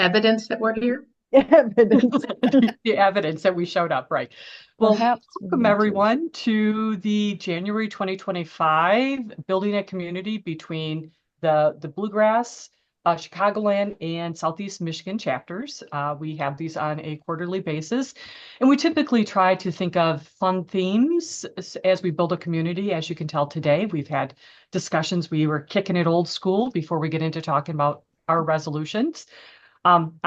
Evidence that we're here? Evidence. The evidence that we showed up, right? Well, Perhaps we welcome need to. everyone to the January 2025 Building a Community between the Bluegrass, Chicagoland, and Southeast Michigan chapters. We have these on a quarterly basis, and we typically try to think of fun themes as we build a community. As you can tell today, we've had discussions. We were kicking it old school before we get into talking about our resolutions. I'm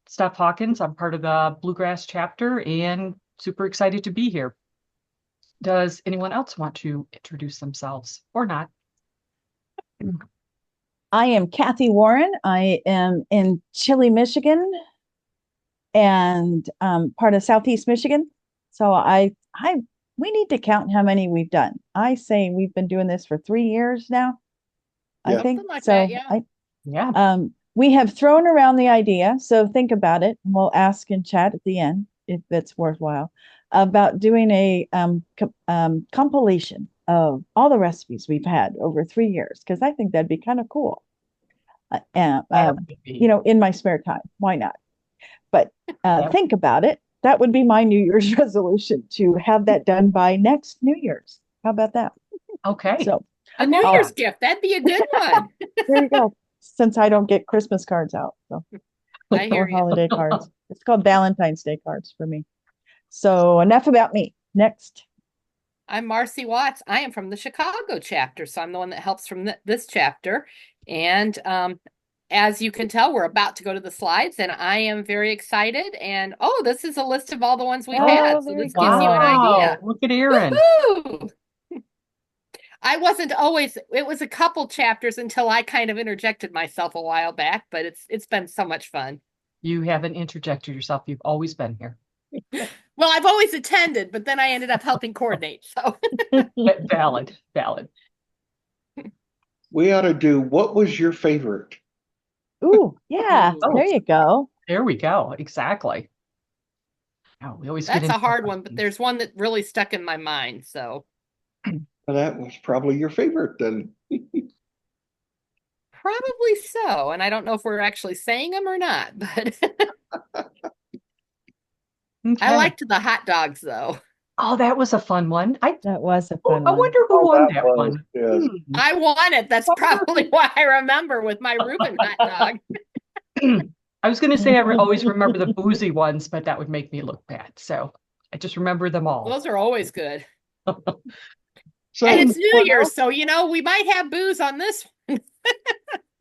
Steph Hawkins. I'm part of the Bluegrass chapter and super excited to be here. Does anyone else want to introduce themselves or not? I am Cathy Warren. I am in Chile, Michigan, and part of Southeast Michigan. So we need to count how many we've done. I say we've been doing this for 3 years now. I Yeah. think Something like so. that, yeah. Yeah. We have thrown around the idea, so think about it, and we'll ask in chat at the end if it's worthwhile, about doing a compilation of all the recipes we've had over 3 years, because I think that'd be kind of cool. That would be- In my spare time, why not? But Yeah. think about it. That would be my New Year's resolution, to have that done by next New Year's. How about that? Okay. So A New Year's gift. That'd be a good one. there you go. Since I don't get Christmas cards out, so I hear or you. holiday cards. It's called Valentine's Day cards for me. So enough about me. Next. I'm Marci Watts. I am from the Chicago chapter, so I'm the one that helps from this chapter. And as you can tell, we're about to go to the slides, and I am very excited. And oh, this is a list of all the ones we've had. So this gives you an idea. Look at Aaron. Woo-hoo! I wasn't always, it was a couple chapters until I kind of interjected myself a while back, but it's been so much fun. You haven't interjected yourself. You've always been here. Well, I've always attended, but then I ended up helping coordinate. So Valid. We ought to do what was your favorite? Ooh, yeah. Oh. There you go. There we go. Exactly. Oh, we always get that's a into hard one, but there's one that really stuck in my mind. So Well, that was probably your favorite then. probably so. And I don't know if we're actually saying them or not, but Okay. I liked the hot dogs though. Oh, that was a fun one. That was a fun I one. wonder who won that was, one. yes. I won it. That's probably why I remember with my Reuben hot dog. I was going to say I always remember the boozy ones, but that would make me look bad. So I just remember them all. Those are always good. So, And it's New Year's, so we might have booze on this one.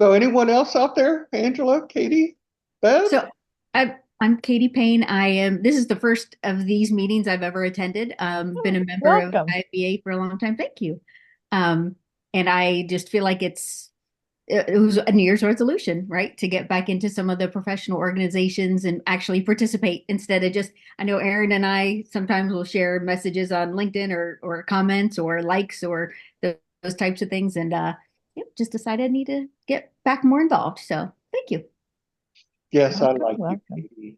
so anyone else out there? Angela, Katie, Beth? So I'm Katie Payne. This is the first of these meetings I've ever attended. Been a member of welcome. IIBA for a long time. Thank you. And I just feel like it was a New Year's resolution, right? To get back into some of the professional organizations and actually participate instead of just, I know Aaron and I sometimes will share messages on LinkedIn or comments or likes or those types of things. And just decided I need to get back more involved. So thank you. Yes, I Welcome, like welcome. you, Katie.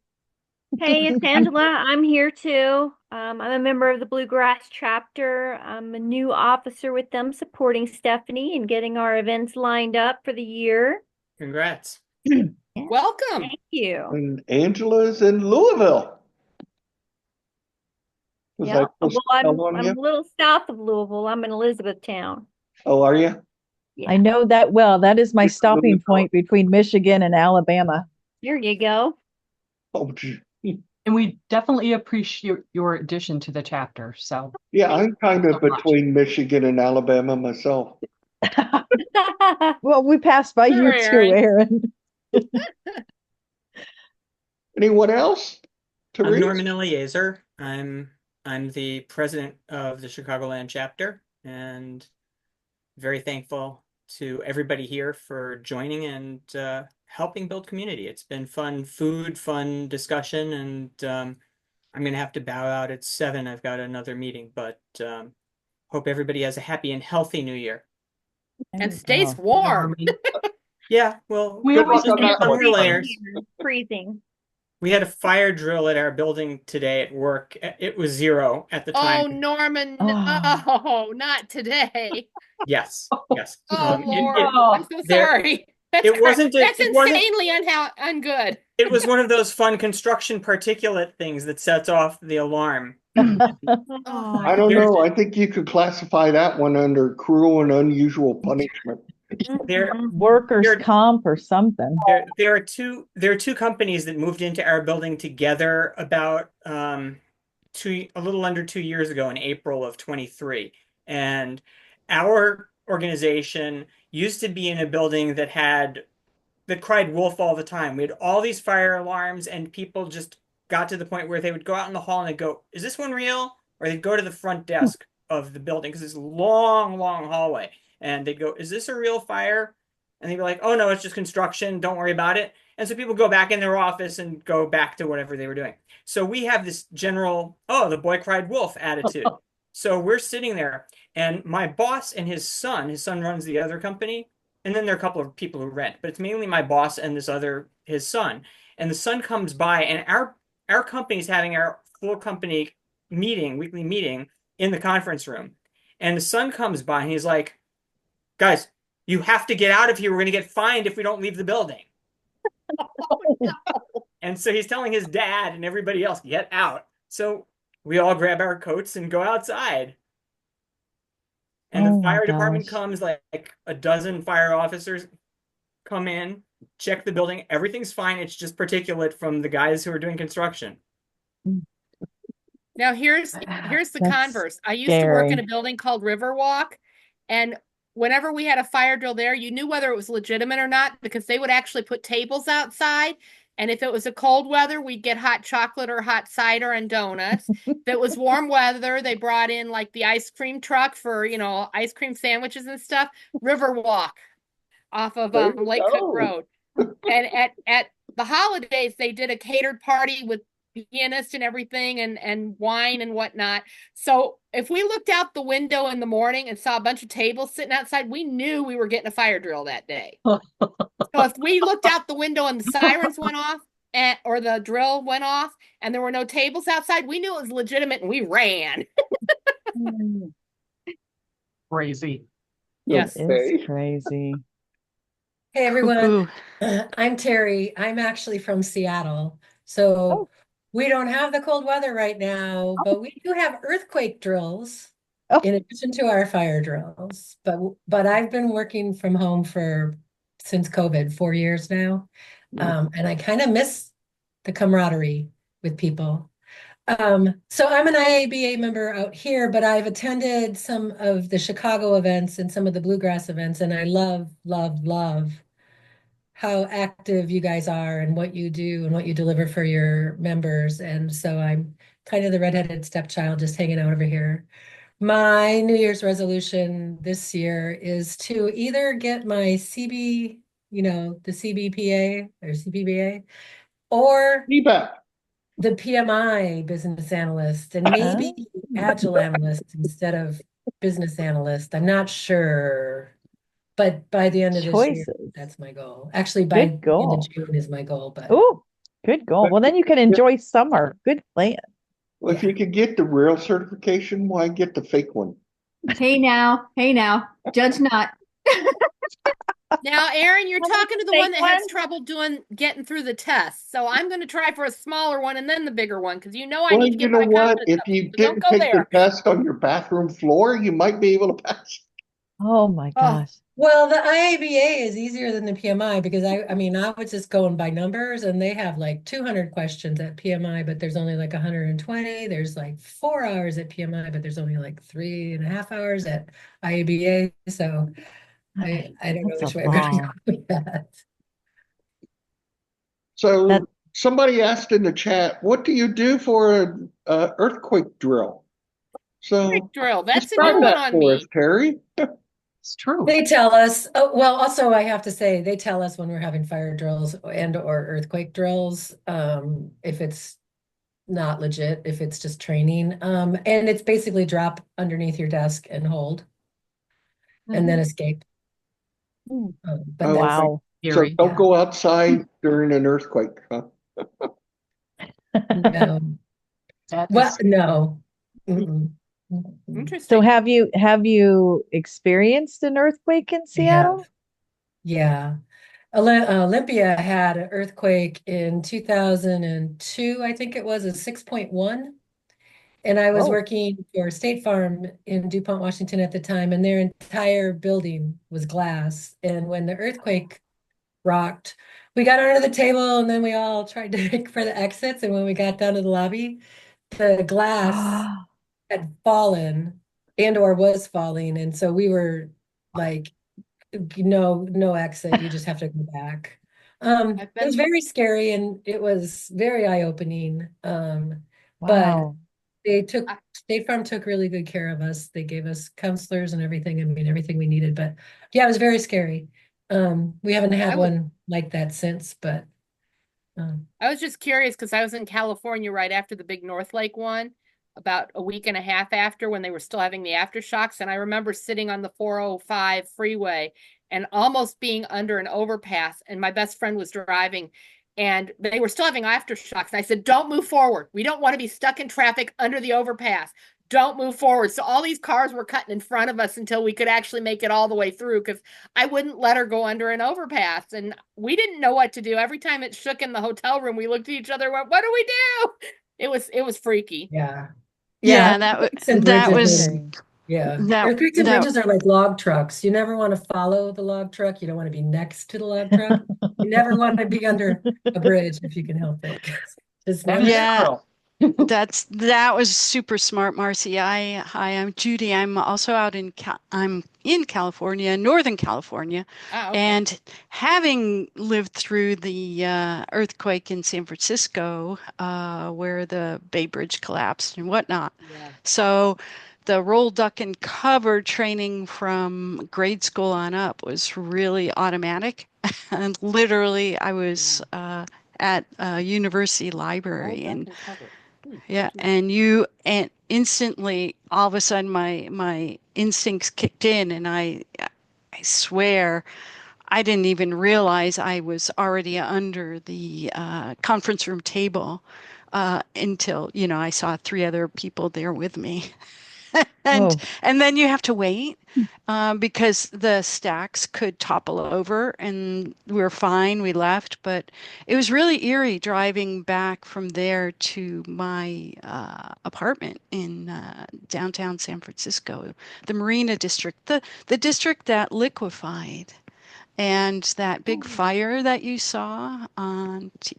Hey, it's Angela. I'm here too. I'm a member of the Bluegrass chapter. I'm a new officer with them, supporting Stephanie and getting our events lined up for the year. Congrats. Welcome. Thank you. And Angela's in Louisville. Was Yeah. I supposed to Well, tell on I'm you? a little south of Louisville. I'm in Elizabethtown. Oh, are you? Yeah. I know that well. That is my You're stopping Louisville. point between Michigan and Alabama. Here you go. Oh, gee. And we definitely appreciate your addition to the chapter. So Yeah, I'm kind of so much. between Michigan and Alabama myself. Well, we passed by Sure, you too, Aaron. Anyone else? I'm Therese? Norman Eliezer. I'm the president of the Chicagoland chapter and very thankful to everybody here for joining and helping build community. It's been fun food, fun discussion, and I'm gonna have to bow out at 7. I've got another meeting, but hope everybody has a happy and healthy new year. And stays warm. Yeah, well, We Good always luck on that one. more layers. Freezing. We had a fire drill at our building today at work. It was 0 at the Oh, time. Norman, Oh. no, not today. Yes, yes. Oh, Um, it- Lord. it- I'm so there- sorry. That's It wasn't a, That's it wasn't insanely ungood. it was one of those fun construction particulate things that sets off the alarm. Oh, I don't There's know. I think you could classify that one under cruel and unusual punishment. there Workers' there comp or something. there are two companies that moved into our building together about a little under 2 years ago in April of 23. And our organization used to be in a building that cried wolf all the time. We had all these fire alarms, and people just got to the point where they would go out in the hall and they'd go, "Is this one real?" Or they'd go to the front desk of the building because it's a long, long hallway, and they'd go, "Is this a real fire?" And they'd be like, "Oh no, it's just construction. Don't worry about it." And so people go back in their office and go back to whatever they were doing. So we have this general, "Oh, the boy cried wolf" attitude. So we're sitting there, and my boss and his son runs the other company, and then there are a couple of people who rent, but it's mainly my boss and his son. And the son comes by, and our company's having our full company weekly meeting in the conference room. And the son comes by and he's like, "Guys, you have to get out of here. We're going to get fined if we don't leave the building." And so he's telling his dad and everybody else, "Get out." So we all grab our coats and go outside. And Oh the my fire department gosh. comes, like a dozen fire officers come in, check the building. Everything's fine. It's just particulate from the guys who are doing construction. now here's the That's converse. I used to work in a scary. building called Riverwalk, and whenever we had a fire drill there, you knew whether it was legitimate or not because they would actually put tables outside. And if it was a cold weather, we'd get hot chocolate or hot cider and donuts. If it was warm weather, they brought in like the ice cream truck for, ice cream sandwiches and stuff. Riverwalk off of There you Lake Cook go. Road. And at the holidays, they did a catered party with pianist and everything and wine and whatnot. So if we looked out the window in the morning and saw a bunch of tables sitting outside, we knew we were getting a fire drill that day. So if we looked out the window and the sirens went off or the drill went off and there were no tables outside, we knew it was legitimate and we ran. Crazy. Yes. It Okay. is crazy. Hey everyone, Cuckoo. I'm Terry. I'm actually from Seattle. So Oh. we don't have the cold weather right now, but we do have earthquake drills Oh. in addition to our fire drills. But I've been working from home since COVID, 4 years now. And I kind of miss the camaraderie with people. So I'm an IIBA member out here, but I've attended some of the Chicago events and some of the Bluegrass events, and I love, love, love how active you guys are and what you do and what you deliver for your members. And so I'm kind of the redheaded stepchild just hanging out over here. My New Year's resolution this year is to either get my CB, the CBPA or CPBA, or Feedback. the PMI business analyst and maybe agile analyst instead of business analyst. I'm not sure, but by the end of this year, Choices. that's my goal. Actually, by Good the end of goal. June is my goal. But Oh, good goal. Well, then you can enjoy summer. Good plan. Well, if you could get the real certification, why get the fake one? Hey now, judge not. Now, Aaron, you're Want talking me to the to one take that has one? trouble getting through the test. So I'm going to try for a smaller one and then the bigger one because I Well, need to you get know my what? confidence If up. you So don't didn't go take the there. test on your bathroom floor, you might be able to pass. Oh my Oh, gosh. well, the IABA is easier than the PMI because I mean, I was just going by numbers and they have like 200 questions at PMI, but there's only like 120. There's like 4 hours at PMI, but there's only like 3.5 hours at IABA. So I don't know That's which a way I'm going to long. go with that. So That somebody asked in the chat, what do you do for a earthquake drill? So quick drill. That's a describe new one that on for us, me. Terry. It's true. They tell us, oh, well, also I have to say, they tell us when we're having fire drills and or earthquake drills, if it's not legit, if it's just training. And it's basically drop underneath your desk and hold and then escape. But Oh, that's okay. wow. So Scary. don't yeah. go outside during an earthquake, huh? No. That Well, is no. Mm-mm. Mm-mm. So Interesting. have you experienced an earthquake in I have. Seattle? Yeah. Olympia had an earthquake in 2002, I think it was a 6.1. And I was Whoa. working for State Farm in DuPont, Washington at the time, and their entire building was glass. And when the earthquake rocked, we got under the table and then we all tried to make for the exits. And when we got down to the lobby, the glass had fallen and or was falling. And so we were like, no exit. You just have to go back. I've It was been very scary and it was very eye-opening. But Wow. I, State Farm took really good care of us. They gave us counselors and everything. I mean, everything we needed. But yeah, it was very scary. We haven't I had was one like that since, but I was just curious because I was in California right after the big North Lake one, about a week and a half after when they were still having the aftershocks. And I remember sitting on the 405 freeway and almost being under an overpass. And my best friend was driving and they were still having aftershocks. And I said, don't move forward. We don't want to be stuck in traffic under the overpass. Don't move forward. So all these cars were cutting in front of us until we could actually make it all the way through because I wouldn't let her go under an overpass. And we didn't know what to do. Every time it shook in the hotel room, we looked at each other and went, what do we do? It was freaky. yeah. Yeah, Earthquakes and that bridges was are, yeah. that Earthquakes and that bridges are like log trucks. You never want to follow the log truck. You don't want to be next to the log truck. You never want to be under a bridge if you can help it. Just That never. is yeah, true. that was super smart, Marcy. Hi, I'm Judy. I'm in California, Northern California, Ah, okay. and having lived through the earthquake in San Francisco, where the Bay Bridge collapsed and whatnot. Yeah. So the roll, duck, and cover training from grade school on up was really automatic. And literally, I was Yeah. at a university Roll, library, duck, and and cover. yeah, That's neat. and instantly, all of a sudden, my instincts kicked in, and I swear I didn't even realize I was already under the conference room table until, I saw three other people there with me. And Whoa. and then you have to wait because the stacks could topple over, and we were fine. We left, but it was really eerie driving back from there to my apartment in downtown San Francisco, the Marina District, the district that liquefied. And that big Oh, fire that you saw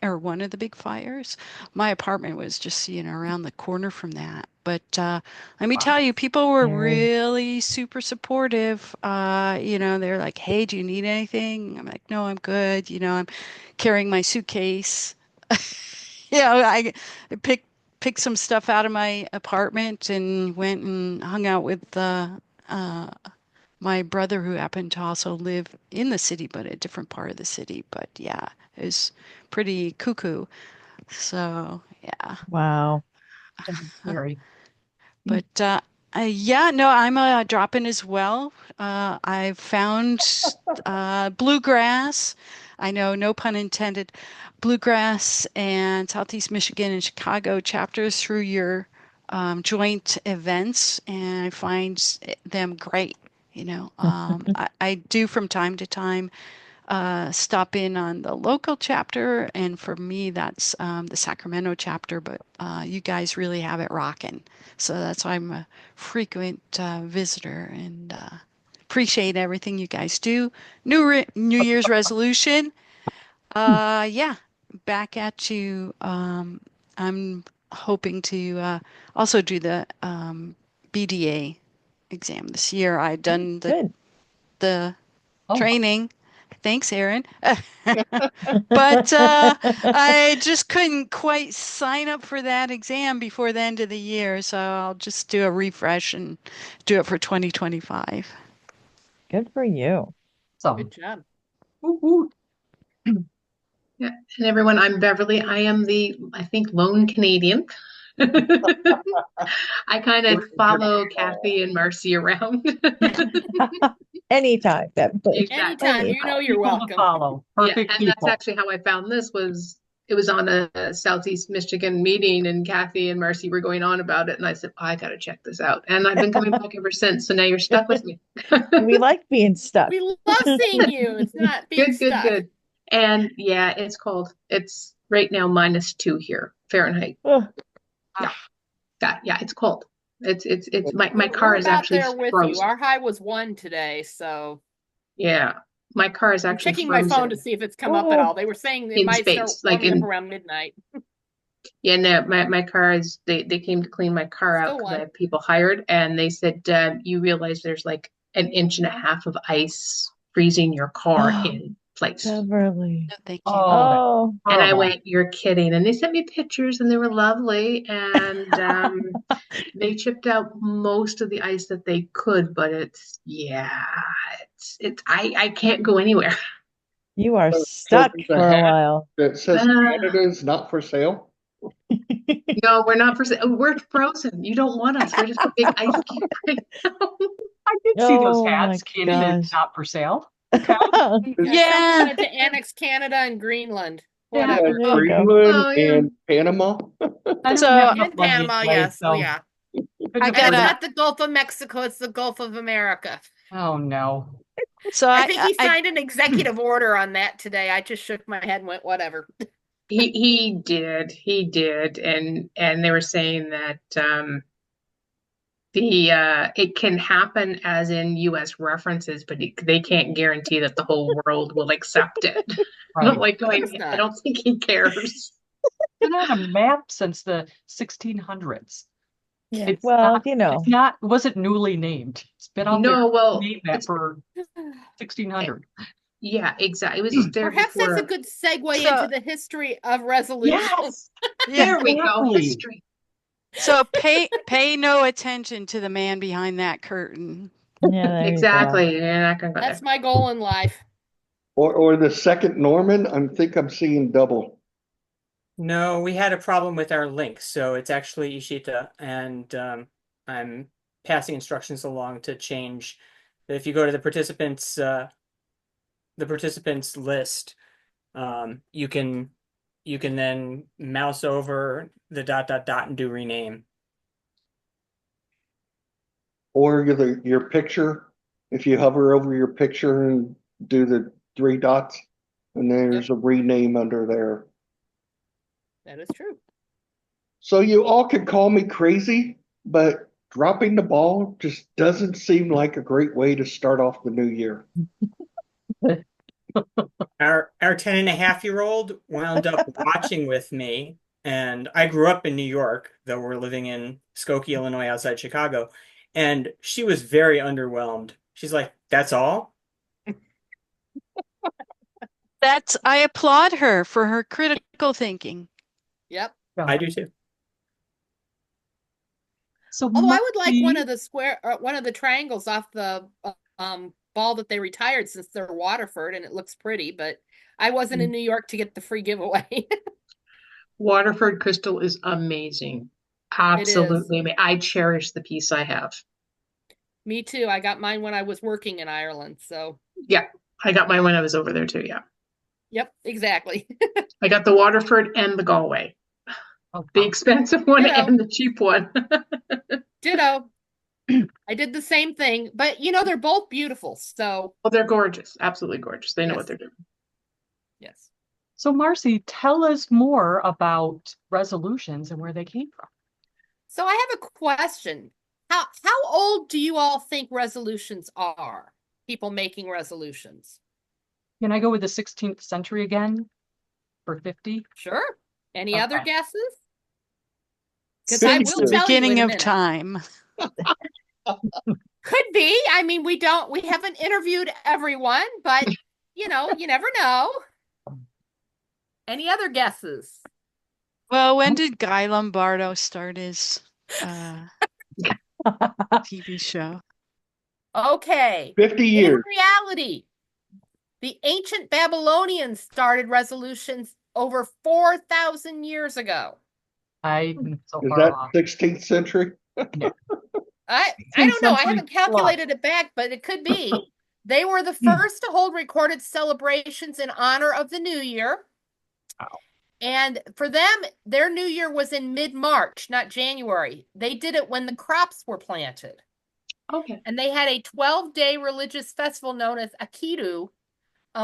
or one of the big fires, my apartment was just, around the corner from that. But let me Wow. tell you, people were Scary. really super supportive. They're like, "Hey, do you need anything?" I'm like, "No, I'm good." I'm carrying my suitcase. I picked some stuff out of my apartment and went and hung out with uh, my brother who happened to also live in the city, but a different part of the city. But yeah, it was pretty cuckoo. So yeah, Wow. That's scary. but yeah, no, I'm a drop-in as well. I've found bluegrass. I know, no pun intended, bluegrass and Southeast Michigan and Chicago chapters through your joint events, and I find them great. I do from time to time stop in on the local chapter, and for me, that's the Sacramento chapter. But you guys really have it rocking, so that's why I'm a frequent visitor and appreciate everything you guys do. New Year's resolution. Yeah, back at you. I'm hoping to also do the BDA exam this year. I've done Good. the Oh, training. Thanks, Aaron. But I just couldn't quite sign up for that exam before the end of the year, so I'll just do a refresh and do it for 2025. Good for you. Good awesome. job. Woo, woo. Yeah, and everyone, I'm Beverly. I am I think, lone Canadian. I kind of follow Cathy and Marci around. Anytime, Beverly. Exactly. Anytime, Anytime. you're People to welcome. follow. Yeah, Perfect and that's people. actually how I found this it was on a Southeast Michigan meeting and Cathy and Marci were going on about it and I said, I gotta check this out. And I've been coming back ever since. So now you're stuck with me. We like being stuck. We love seeing you. It's not being Good, good, stuck. good. And yeah, it's cold. It's right now -2 here, Fahrenheit. Ugh. Yeah. Yeah, it's cold. It's my car We're is about actually there with you. frozen. Our high was 1 today, so Yeah. My car is I'm actually checking my phone to frozen see if it's come up at Oh, all. They were saying it in might start space. Like warming up in around midnight. yeah, no, my car is they came to clean my car out Still because I 1. have people hired, and they said you realize there's like an inch and a half of ice freezing your car oh, in place. Beverly. No, thank you. Oh, that's Oh, And I horrible. went, "You're kidding." And they sent me pictures and they were lovely. And they chipped out most of the ice that they could, but I can't go anywhere. you are So stuck there's a for a hat while. that says Uh, Canada is not for sale. no, we're not for sale. We're frozen. You don't want us. We're just a big ice cube right now. I did see those Oh my hats. Canada is gosh. not for sale. Okay. Yeah, Trump Yeah. wanted to annex Canada and Greenland. Yeah. Yeah, Whatever. There you go. Greenland Oh, yeah. and Panama. I So don't have enough And money Panama, anyway, yes. Oh, so yeah. couldn't I And afford it's gotta. not the Gulf of Mexico, it's the Gulf of America. Oh no. So I think he I signed an executive order on that today. I just shook my head and went, whatever. He did, and they were saying that it can happen as in U.S. references, but they can't guarantee that the whole world will accept it. I'm Right. like Of course going, I not. don't think he cares. Been on a map since the 1600s. Yeah. It's Well, not, you know, it's not, wasn't newly named. It's been out there No, well, named that it's for 1600. yeah, exactly. It was just there Perhaps that's a before. good segue so into the history of resolution. Yes, yeah. There we go. exactly. History. So pay no attention to the man behind that curtain. yeah, there you go. Exactly. You're not gonna go That's there. my goal in life. Or the second Norman. I'm seeing double. No, we had a problem with our link, so it's actually Ishita, and I'm passing instructions along to change. If you go to the participants list, you can then mouse over the dot dot dot and do rename. Or your picture. If you hover over your picture and do the 3 dots, and there's a rename under there. That is true. So you all can call me crazy, but dropping the ball just doesn't seem like a great way to start off the new year. Our 10-and-a-half-year-old wound up watching with me, and I grew up in New York, though we're living in Skokie, Illinois, outside Chicago, and she was very underwhelmed. She's like, "That's all?" I applaud her for her critical thinking. Yep. I do too. So Although I would like one Marci, of the one of the triangles off the ball that they retired since they're Waterford and it looks pretty, but I wasn't in New York to get the free giveaway. Waterford Crystal is amazing. It is. Absolutely. I cherish the piece I have. Me too. I got mine when I was working in Ireland. So, Yeah, I got mine when I was over there too. Yeah, yep, exactly. I got the Waterford and the Galway, oh, the expensive one Ditto. and the cheap one. Ditto. I did the same thing, but they're both beautiful. So, Well, they're gorgeous. Absolutely gorgeous. They know Yes. what they're doing. yes. so Marci, tell us more about resolutions and where they came from. So I have a question. How old do you all think resolutions are? People making resolutions. Can I go with the 16th century again for 50? Sure. Any other Okay. guesses? Because I Since will the tell you in beginning a of minute. time. Could be. I mean, we haven't interviewed everyone, but you never know. Any other guesses? Well, when did Guy Lombardo start his TV show? Okay. 50 In years. reality, the ancient Babylonians started resolutions over 4,000 years ago. I'm so Is far that off. 16th century? I don't know. I century haven't calculated it back, but it could be. They were the first to hold recorded celebrations in honor of the new year. Wow. And for them, their new year was in mid-March, not January. They did it when the crops were planted. Okay. And they had a 12-day religious festival known as Akitu,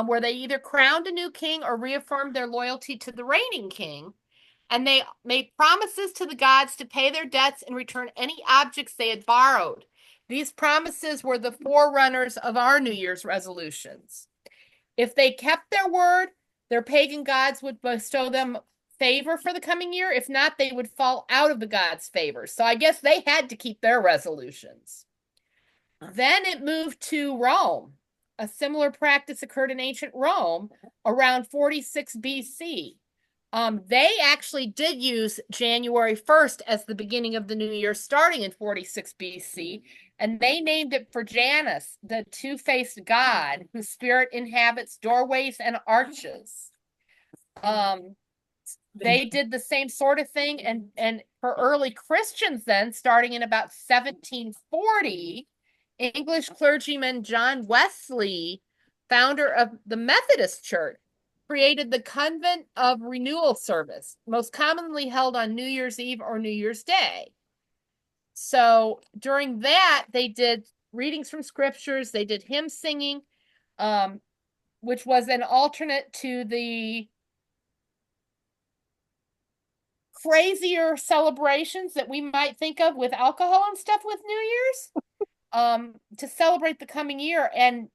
where they either crowned a new king or reaffirmed their loyalty to the reigning king. And they made promises to the gods to pay their debts and return any objects they had borrowed. These promises were the forerunners of our New Year's resolutions. If they kept their word, their pagan gods would bestow them favor for the coming year. If not, they would fall out of the gods' favor. So I guess they had to keep their resolutions. Then it moved to Rome. A similar practice occurred in ancient Rome around 46 BC. They actually did use January 1st as the beginning of the new year, starting in 46 BC, and they named it for Janus, the two-faced god whose spirit inhabits doorways and arches. They did the same sort of thing, and for early Christians then, starting in about 1740, English clergyman John Wesley, founder of the Methodist Church, created the Convent of Renewal service, most commonly held on New Year's Eve or New Year's Day. So during that, they did readings from scriptures, they did hymn singing, which was an alternate to the crazier celebrations that we might think of with alcohol and stuff with New Year's, to celebrate the coming year. And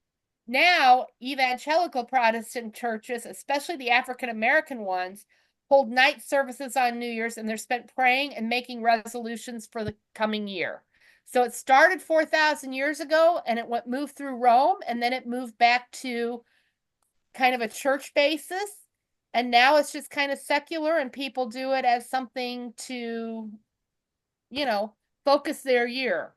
now evangelical Protestant churches, especially the African American ones, hold night services on New Year's, and they're spent praying and making resolutions for the coming year. So it started 4,000 years ago, and it moved through Rome, and then it moved back to kind of a church basis. And now it's just kind of secular, and people do it as something to, focus their year.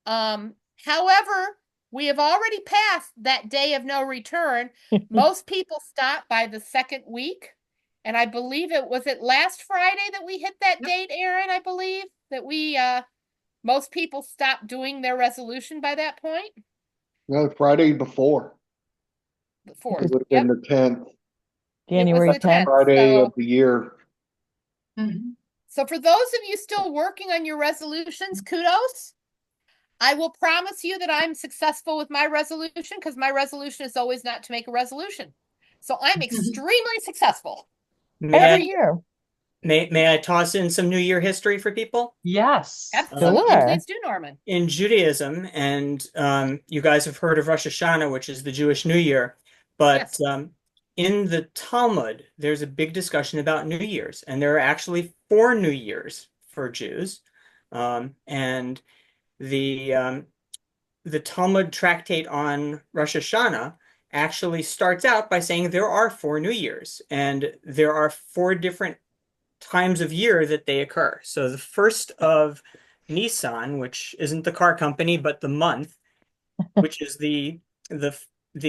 However, we have already passed that day of no return. Most people stop by the second week. And I believe it last Friday that we hit that date, Aaron, I believe that most people stopped doing their resolution by that point. No, Friday before. The 4th. It would have been the 10th. January It was the 10th. Friday of the year. So for those of you still working on your resolutions, kudos. I will promise you that I'm successful with my resolution, because my resolution is always not to make a resolution. So I'm extremely successful. Every year. May I toss in some New Year history for people? Yes. Absolutely. Sure. Please do, Norman. In Judaism, and you guys have heard of Rosh Hashanah, which is the Jewish New Year, but Yes. in the Talmud, there's a big discussion about New Year's, and there are actually 4 New Years for Jews. And the Talmud tractate on Rosh Hashanah actually starts out by saying there are 4 New Years, and there are 4 different times of year that they occur. So the first of Nisan, which isn't the car company, but the month, which is the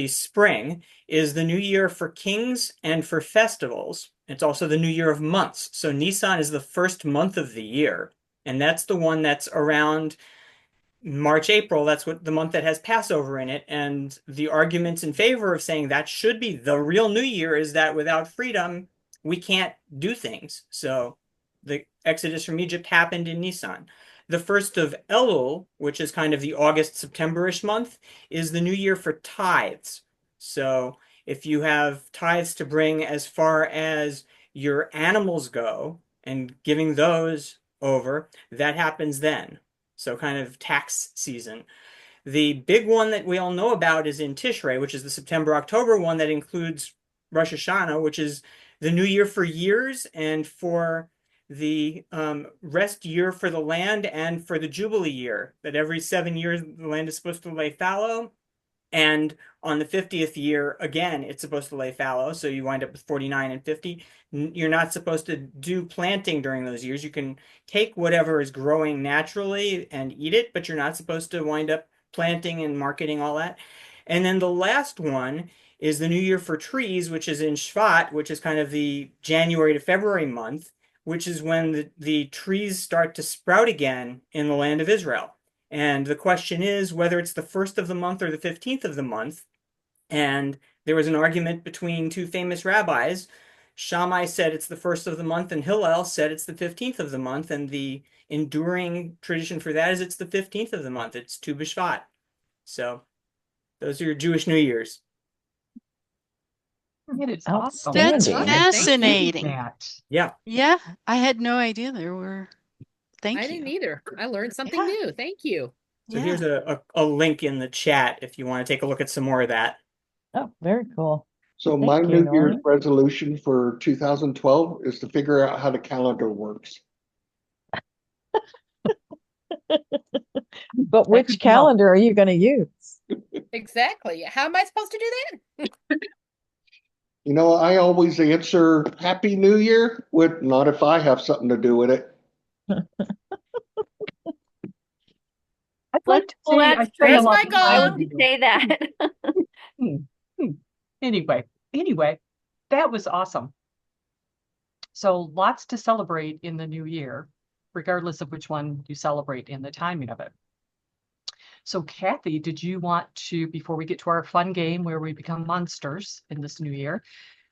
spring, is the new year for kings and for festivals. It's also the new year of months. So Nisan is the first month of the year, and that's the one that's around March, April. That's what the month that has Passover in it. And the arguments in favor of saying that should be the real new year is that without freedom, we can't do things. So the Exodus from Egypt happened in Nisan. The first of Elul, which is kind of the August, September-ish month, is the new year for tithes. So if you have tithes to bring as far as your animals go and giving those over, that happens then. So kind of tax season. The big one that we all know about is in Tishrei, which is the September-October one that includes Rosh Hashanah, which is the new year for years and for the rest year for the land and for the Jubilee year, that every 7 years the land is supposed to lay fallow. And on the 50th year, again, it's supposed to lay fallow. So you wind up with 49 and 50. You're not supposed to do planting during those years. You can take whatever is growing naturally and eat it, but you're not supposed to wind up planting and marketing all that. And then the last one is the New Year for trees, which is in Shvat, which is kind of the January to February month, which is when the trees start to sprout again in the land of Israel. And the question is whether it's the first of the month or the 15th of the month. And there was an argument between 2 famous rabbis. Shammai said it's the first of the month, and Hillel said it's the 15th of the month. And the enduring tradition for that is it's the 15th of the month. It's Tu B'Shvat. So those are your Jewish New Years. It is awesome. That's Outstanding. fascinating. That. Yeah. Yeah, I had no idea there were. Thank I you. didn't either. I learned something Yeah. new. Thank you. So Yeah. here's a link in the chat if you want to take a look at some more of that. Oh, very cool. So my Thank you, New Year's Norm. resolution for 2012 is to figure out how the calendar works. But which could be helpful. calendar are you going to use? Exactly. How am I supposed to do that? You know, I always answer Happy New Year with not if I have something to do with it. I'd like to Well, say I that's spend a There's lot my of time goal. I would say that. Hmm, hmm. Anyway, that was awesome. So lots to celebrate in the new year, regardless of which one you celebrate and the timing of it. So Cathy, did you want to, before we get to our fun game where we become monsters in this new year,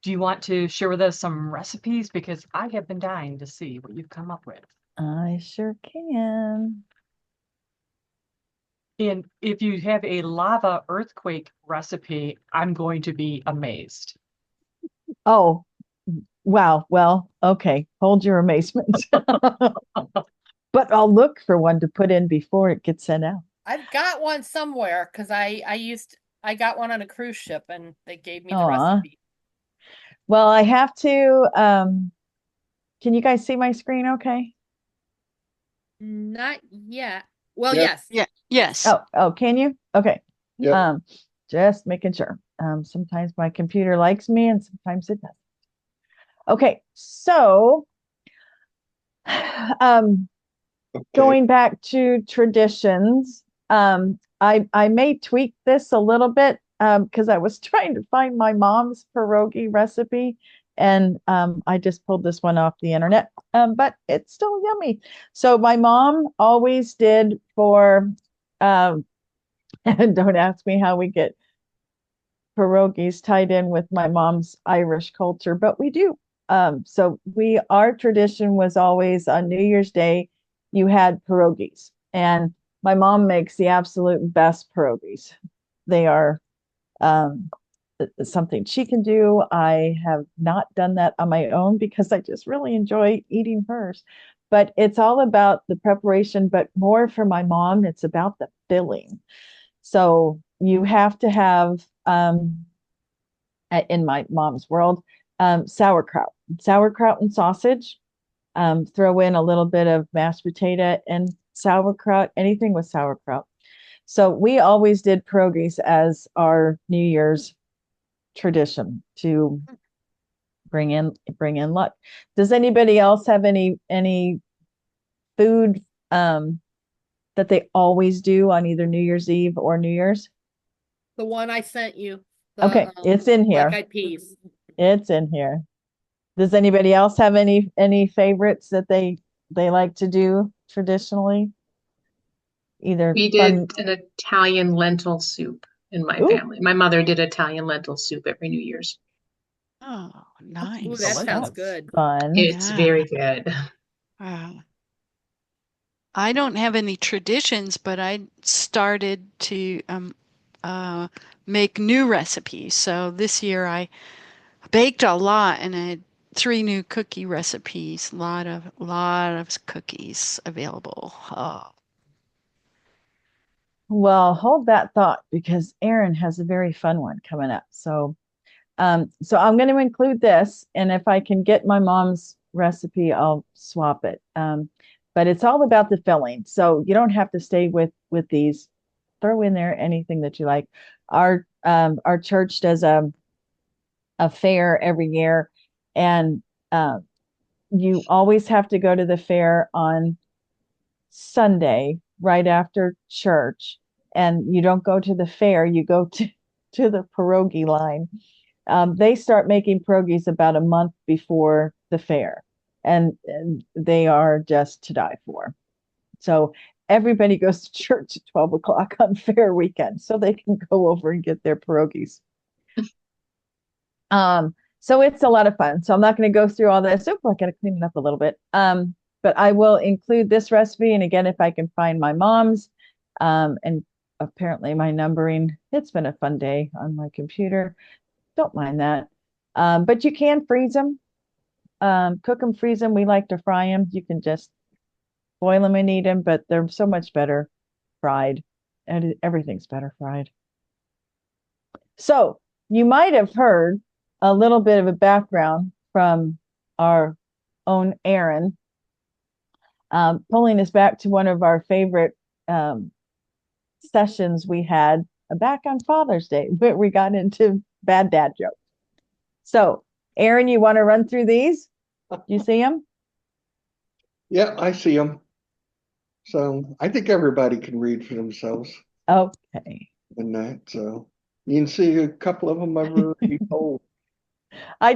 do you want to share with us some recipes? Because I have been dying to see what you've come up with. I sure can. And if you have a lava earthquake recipe, I'm going to be amazed. Oh, wow. Well, okay. Hold your amazement. But I'll look for one to put in before it gets sent out. I've got one somewhere because I got one on a cruise ship and they gave me the Aw. recipe. Well, I have to, can you guys see my screen okay? Not yet. Well, Yep. yes. Yeah. Yes. Oh, can you? Okay. Yeah. Just making sure. Sometimes my computer likes me and sometimes it doesn't. Okay, so Okay. going back to traditions, I may tweak this a little bit because I was trying to find my mom's pierogi recipe, and I just pulled this one off the internet, but it's still yummy. So my mom always did for, and don't ask me how we get pierogies tied in with my mom's Irish culture, but we do. So our tradition was always on New Year's Day, you had pierogies, and my mom makes the absolute best pierogies. They are um, something she can do. I have not done that on my own because I just really enjoy eating hers. But it's all about the preparation, but more for my mom, it's about the filling. So you have to have in my mom's world, sauerkraut and sausage. Throw in a little bit of mashed potato and sauerkraut, anything with sauerkraut. So we always did pierogies as our New Year's tradition to bring in luck. Does anybody else have any food that they always do on either New Year's Eve or New Year's? The one I sent you. The, Okay, it's in here. black-eyed peas. It's in here. Does anybody else have any favorites that they like to do traditionally? Either We fun. did an Italian lentil soup in my Ooh. family. My mother did Italian lentil soup every New Year's. Oh, Ooh, nice. that sounds Delicious. good. Fun. It's Yeah. very good. Wow. I don't have any traditions, but I started to make new recipes. So this year I baked a lot and I had 3 new cookie recipes. A lot of cookies available. Oh. Well, hold that thought because Erin has a very fun one coming up. So I'm going to include this, and if I can get my mom's recipe, I'll swap it. But it's all about the filling, so you don't have to stay with these. Throw in there anything that you like. Our church does a fair every year, and you always have to go to the fair on Sunday right after church, and you don't go to the fair, you go to the pierogi line. They start making pierogies about a month before the fair, and they are just to die for. So everybody goes to church at 12 o'clock on fair weekend so they can go over and get their pierogies. So it's a lot of fun. So I'm not going to go through all this. Oh, I got to clean it up a little bit. But I will include this recipe. And again, if I can find my mom's, and apparently my numbering, it's been a fun day on my computer. Don't mind that. But you can freeze them, cook them, freeze them. We like to fry them. You can just boil them and eat them, but they're so much better fried, and everything's better fried. So you might have heard a little bit of a background from our own Aaron, pulling us back to one of our favorite sessions we had back on Father's Day, but we got into bad dad jokes. So, Aaron, you want to run through these? Do you see them? Yeah, I see them. So I think everybody can read for themselves Okay. in that. So you can see a couple of them I've already told. I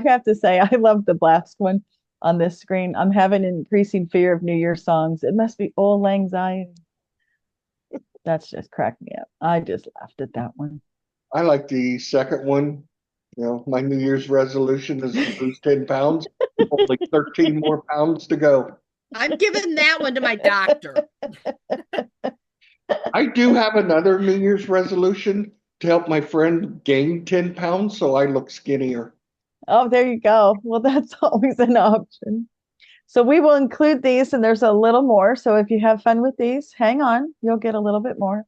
have to say, I love the last one on this screen. I'm having an increasing fear of New Year's songs. It must be old anxiety. That's just cracked me up. I just laughed at that one. I like the second one. You know, my New Year's resolution is to lose 10 pounds. Only 13 more pounds to go. I'm giving that one to my doctor. I do have another New Year's resolution to help my friend gain 10 pounds so I look skinnier. Oh, there you go. Well, that's always an option. So we will include these, and there's a little more. So if you have fun with these, hang on, you'll get a little bit more.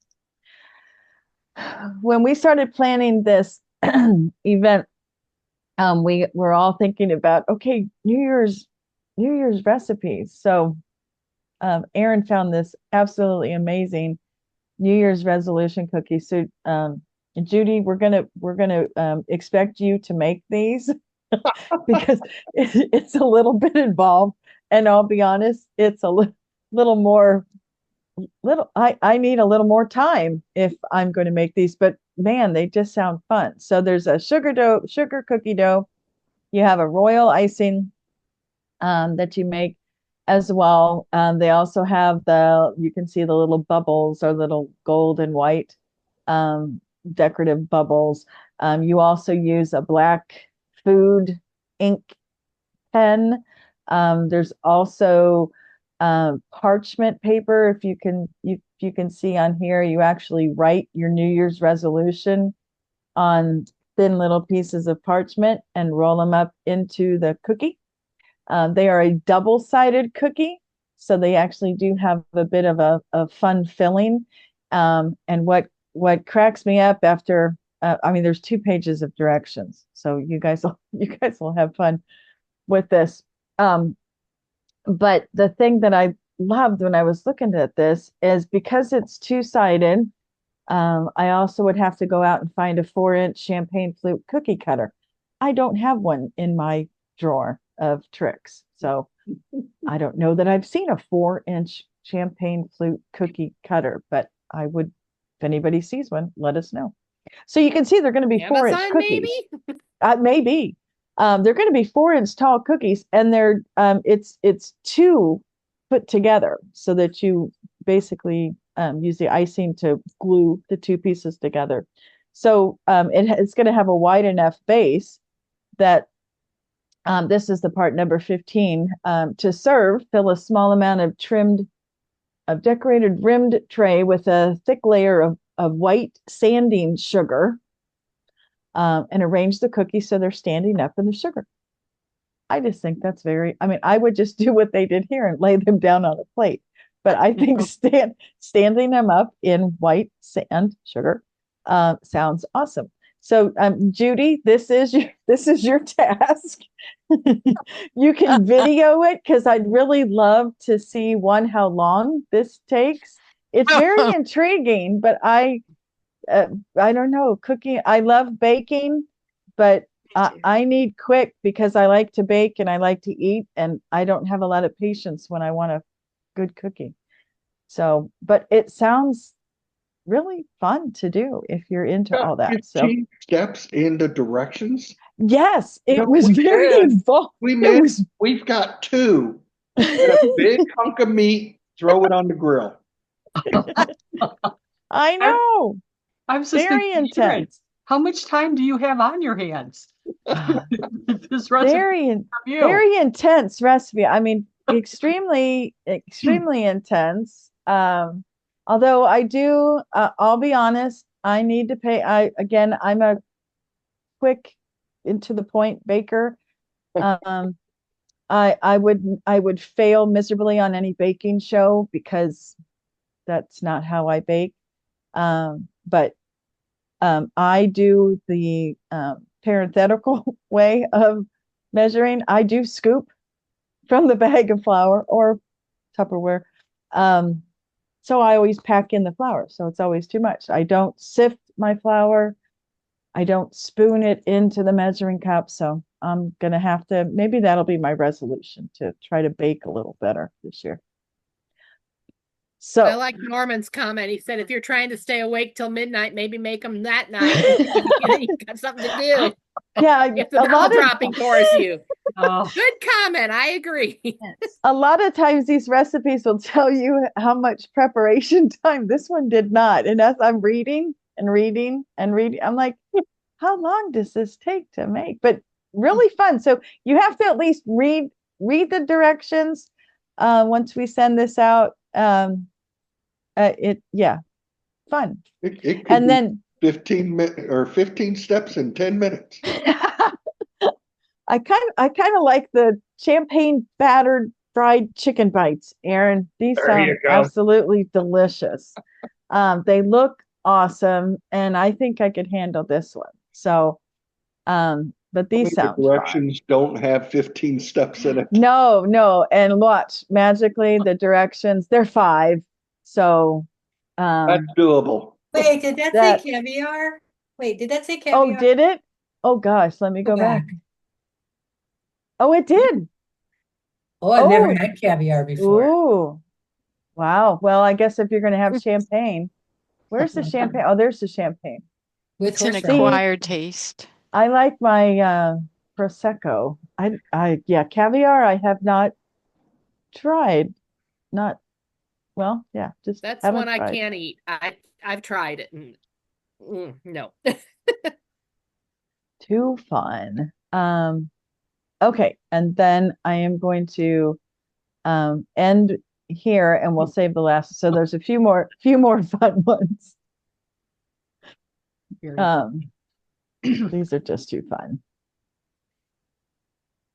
When we started planning this event, we were all thinking about, okay, New Year's recipes. So Aaron found this absolutely amazing New Year's resolution cookie. So Judy, we're gonna expect you to make these because it's a little bit involved, and I'll be honest, it's a little more. I need a little more time if I'm going to make these, but man, they just sound fun. So there's a sugar cookie dough. You have a royal icing that you make as well. They also have you can see the little bubbles or little gold and white decorative bubbles. You also use a black food ink pen. There's also parchment paper. If you can see on here, you actually write your New Year's resolution on thin little pieces of parchment and roll them up into the cookie. They are a double-sided cookie, so they actually do have a bit of a fun filling. And what cracks me up after, I mean, there's 2 pages of directions, so you guys will have fun with this. But the thing that I loved when I was looking at this is because it's 2-sided. I also would have to go out and find a 4-inch champagne flute cookie cutter. I don't have one in my drawer of tricks. So I don't know that I've seen a 4-inch champagne flute cookie cutter, but I would, if anybody sees one, let us know. So you can see they're going to be 4-inch cookies. Maybe. They're going to be 4-inch tall cookies, and they're it's 2 put together so that you basically use the icing to glue the 2 pieces together. So it's going to have a wide enough base that this is the part number 15. To serve, fill a small amount of decorated rimmed tray with a thick layer of white sanding sugar, and arrange the cookies so they're standing up in the sugar. I just think that's I mean, I would just do what they did here and lay them down on a plate. But I think standing them up in white sand sugar sounds awesome. So Judy, this is your task. You can video it because I'd really love to see how long this takes. It's very intriguing, but I don't know, cooking. I love baking, but I need quick because I like to bake and I like to eat, and I don't have a lot of patience when I want a good cookie. So, but it sounds really fun to do if you're into all that. 15 So steps in the directions. Yes, it was very involved. We've got 2. And a big hunk of meat, throw it on the grill. I know. I'm just very intense. How much time do you have on your hands? This recipe very intense recipe. I mean, extremely intense. Although I do, I'll be honest, I need to pay. I'm a quick into the point baker. Um, I would fail miserably on any baking show because that's not how I bake. But I do the parenthetical way of measuring. I do scoop from the bag of flour or Tupperware. So I always pack in the flour, so it's always too much. I don't sift my flour. I don't spoon it into the measuring cup. So I'm gonna have to, maybe that'll be my resolution to try to bake a little better this year. So I like Norman's comment. He said, if you're trying to stay awake till midnight, maybe make them that night. You've got something to do. yeah, If the a bell lot dropping towards you. Oh, Good comment. I agree. a lot of times these recipes will tell you how much preparation time. This one did not. And as I'm reading and reading and reading, I'm like, how long does this take to make? But really fun. So you have to at least read the directions once we send this out. Fun. It could And be then 15 steps in 10 minutes. I kind of like the champagne battered fried chicken bites, Aaron. These There sound you go. absolutely delicious. They look awesome, and I think I could handle this one. So, but these sound fun. Directions don't have 15 steps in it. No, and watch magically the directions. They're 5, so That's doable. Wait, did that That- say caviar? Wait, did that say oh, caviar? did it? Oh gosh, let me go back. Oh, it did. Oh, I've never Oh. had caviar before. Ooh, wow. Well, I guess if you're going to have champagne, where's the champagne? Oh, there's the champagne. With It's an horseradish. acquired taste. I like my prosecco. Yeah, caviar I have not tried. Not well, yeah, just That's haven't one I tried. can't eat. I've tried it and no. Too fun. Okay, and then I am going to end here, and we'll save the last. So there's a few more fun ones. These are just too fun.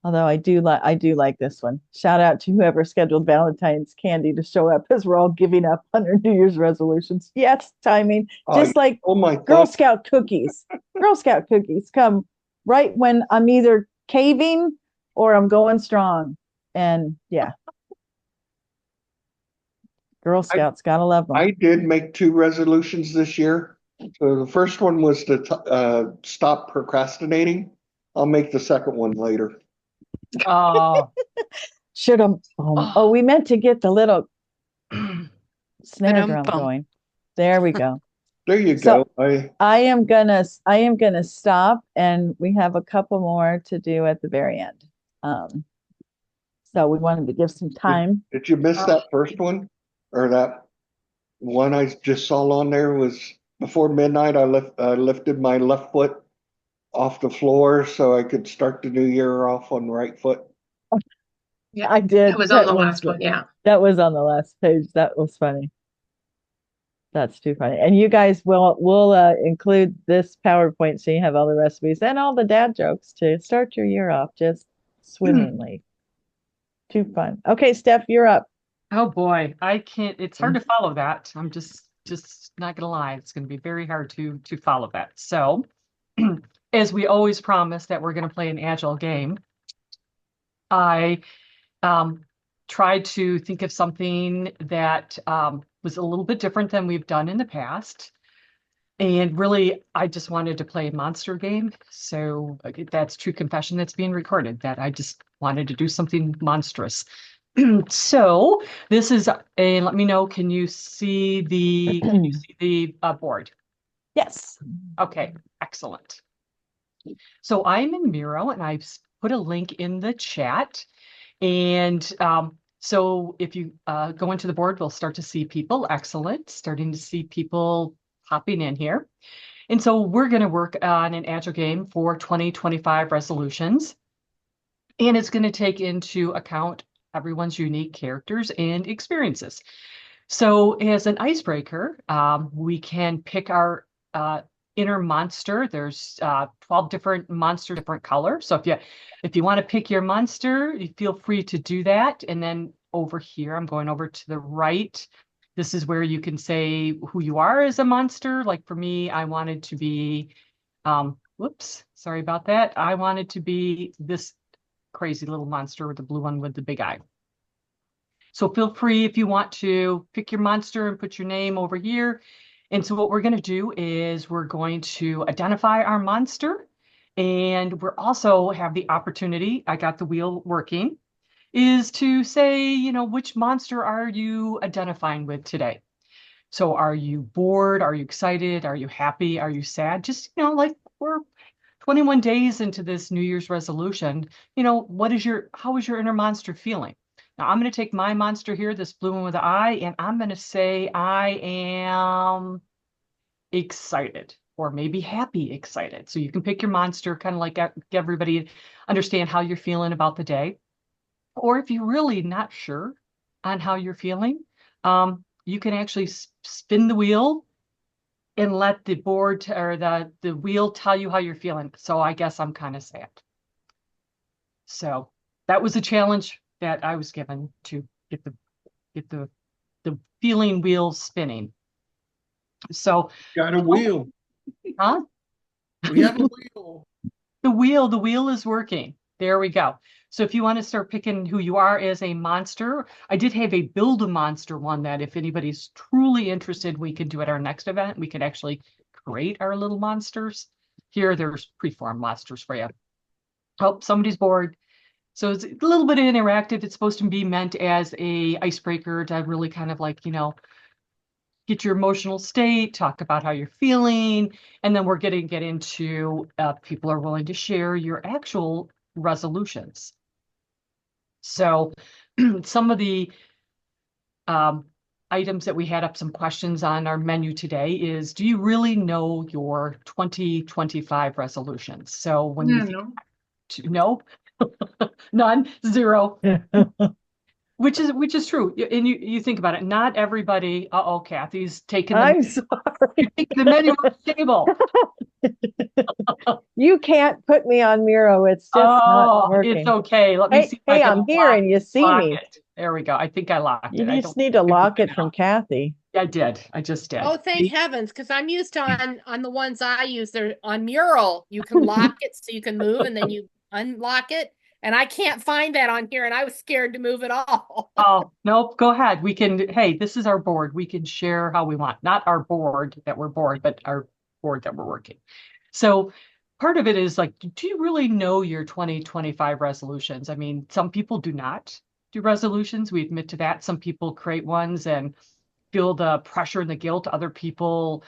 Although I do like this one. Shout out to whoever scheduled Valentine's candy to show up as we're all giving up on our New Year's resolutions. Yes, timing. Just like Oh my Girl God. Scout cookies. Girl Scout cookies come right when I'm either caving or I'm going strong. And yeah. Girl Scouts, gotta love them. I did make 2 resolutions this year. So the first one was to stop procrastinating. I'll make the second one later. oh, Should have. Oh, we meant to get the little snare drum Ba-dum-bum. going. There we go. There you So- go. I am gonna stop, and we have a couple more to do at the very end. So we wanted to give some time. Did you miss that first one? Or that one I just saw on there was before midnight. I lifted my left foot off the floor so I could start the new year off on the right foot. Yeah, I did. that was on the last one. Yeah. That was on the last page. That was funny. That's too funny. And you guys will include this PowerPoint so you have all the recipes and all the dad jokes to start your year off just swimmingly. Too fun. Okay, Steph, you're up. oh boy, I can't. It's hard to follow that. I'm just not gonna lie. It's gonna be very hard to follow that. So, as we always promise that we're gonna play an agile game, I tried to think of something that was a little bit different than we've done in the past. And really, I just wanted to play a monster game. So that's true confession that's being recorded, that I just wanted to do something monstrous. So this is a, let me know, can you see the board? Yes. Okay, excellent. So I'm in Miro and I've put a link in the chat. And so if you go into the board, we'll start to see people. Excellent. Starting to see people popping in here. And so we're going to work on an agile game for 2025 resolutions. And it's going to take into account everyone's unique characters and experiences. So as an icebreaker, we can pick our inner monster. There's 12 different monster, different colors. So if you want to pick your monster, you feel free to do that. And then over here, I'm going over to the right. This is where you can say who you are as a monster. Like for me, I wanted to be, whoops, sorry about that. I wanted to be this crazy little monster with the blue one with the big eye. So feel free if you want to pick your monster and put your name over here. And so what we're going to do is we're going to identify our monster. And we're also have the opportunity, I got the wheel working, is to say, which monster are you identifying with today? So are you bored? Are you excited? Are you happy? Are you sad? Just, like we're 21 days into this New Year's resolution, how is your inner monster feeling? Now I'm going to take my monster here, this blue one with the eye, and I'm going to say I am excited, or maybe happy excited. So you can pick your monster, kind of like get everybody understand how you're feeling about the day. Or if you're really not sure on how you're feeling, you can actually spin the wheel and let the board or the wheel tell you how you're feeling. So I guess I'm kind of sad. So that was a challenge that I was given to get the feeling wheel spinning. So Got a wheel. Huh? We have a wheel. The wheel is working. There we go. So if you want to start picking who you are as a monster, I did have a build a monster one that if anybody's truly interested, we can do at our next event. We can actually create our little monsters. Here, there's preformed monsters for you. Oh, somebody's bored. So it's a little bit interactive. It's supposed to be meant as a icebreaker to really kind of like, get your emotional state, talk about how you're feeling, and then we're going to get into people are willing to share your actual resolutions. So some of the items that we had up some questions on our menu today is, do you really know your 2025 resolutions? So when you think, no, none, zero. Which is true. And you think about it, not everybody, Cathy's taking I'm sorry. the menu off the table. You can't put me on Miro. It's just not working. It's okay. Let me see if I can I'm here and you see me. it. There we go. I think I locked it. You just need to lock it from Kathy. I did. I just did. Oh, thank heavens, because I'm used to on the ones I use, they're on Mural. You can lock it so you can move and then you unlock it. And I can't find that on here, and I was scared to move it all. Oh, nope. Go ahead. We can, hey, this is our board. We can share how we want. Not our board that we're bored, but our board that we're working. So part of it is like, do you really know your 2025 resolutions? I mean, some people do not do resolutions. We admit to that. Some people create ones and feel the pressure and the guilt. Other people,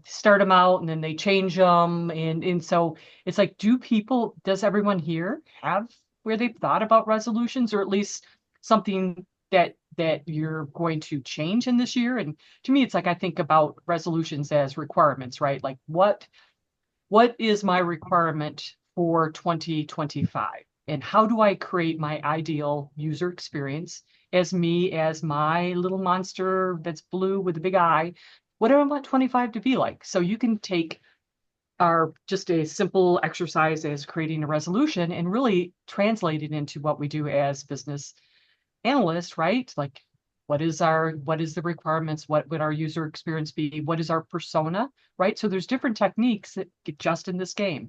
start them out and then they change them. And so it's like, does everyone here have where they've thought about resolutions, or at least something that you're going to change in this year? And to me, it's like, I think about resolutions as requirements, right? Like what is my requirement for 2025? And how do I create my ideal user experience as me, as my little monster that's blue with a big eye? What do I want 25 to be like? So you can take just a simple exercise as creating a resolution and really translate it into what we do as business analysts, right? Like, what is the requirements? What would our user experience be? What is our persona, right? So there's different techniques that get just in this game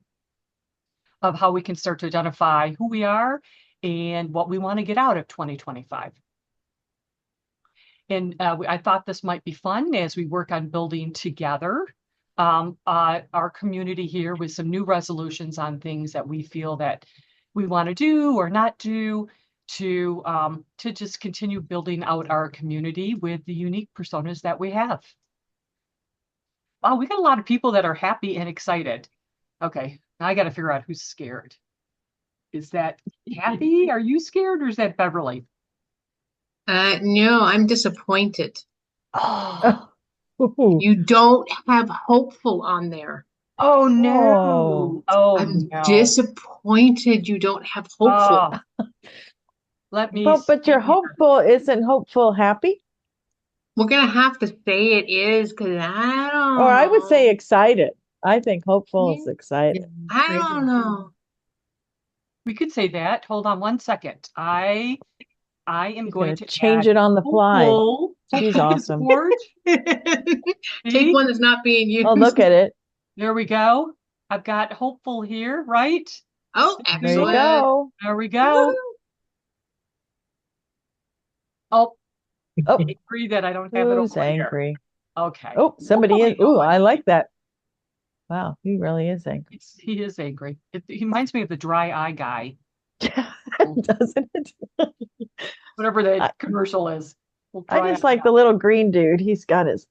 of how we can start to identify who we are and what we want to get out of 2025. And I thought this might be fun as we work on building together our community here with some new resolutions on things that we feel that we want to do or not do to just continue building out our community with the unique personas that we have. Wow, we got a lot of people that are happy and excited. Okay, now I got to figure out who's scared. Is that Cathy? Are you scared, or is that Beverly? No, I'm disappointed. Oh, You don't have hopeful on there. Oh no. Oh, I'm no. disappointed you don't have hopeful. Let me But your hopeful isn't hopeful happy? We're gonna have to say it is because I don't Or I would say know. excited. I think hopeful is Yeah, excited. I I don't do. know. We could say that. Hold on one second. I am She's going gonna to change add it on the fly. hopeful She's to this awesome. board. Take See? one that's not being Oh, look used. at it. There we go. I've got hopeful here, right? Oh, There you excellent. go. There we go. Oh, Oh, agree that I don't have it who's over here. angry? Okay. Oh, somebody Hopefully is. Ooh, not. I like that. Wow, he really is angry. He is angry. He reminds me of the dry eye guy, Doesn't it? whatever I, that commercial is. Well, I dry just eye like guy. the little green dude. He's got his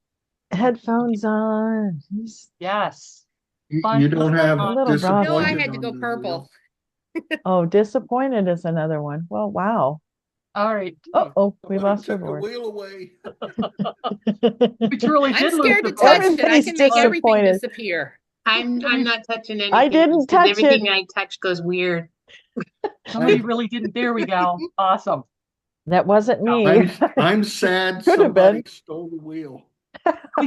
headphones on. He's Yes. You Fun, don't fun, have a fun. little No, I Robbie. disappointed had to on go the purple. wheel. Oh, disappointed is another one. Well, wow. All right. Oh, we Somebody lost our took the board. wheel away. We truly I'm did lose scared the to board. touch it. I Everybody's can make everything disappointed. disappear. I'm not touching I anything didn't because touch it. everything I touch goes weird. Somebody really didn't. There we go. Awesome. That wasn't me. I'm sad Could have somebody been. stole the wheel. Well,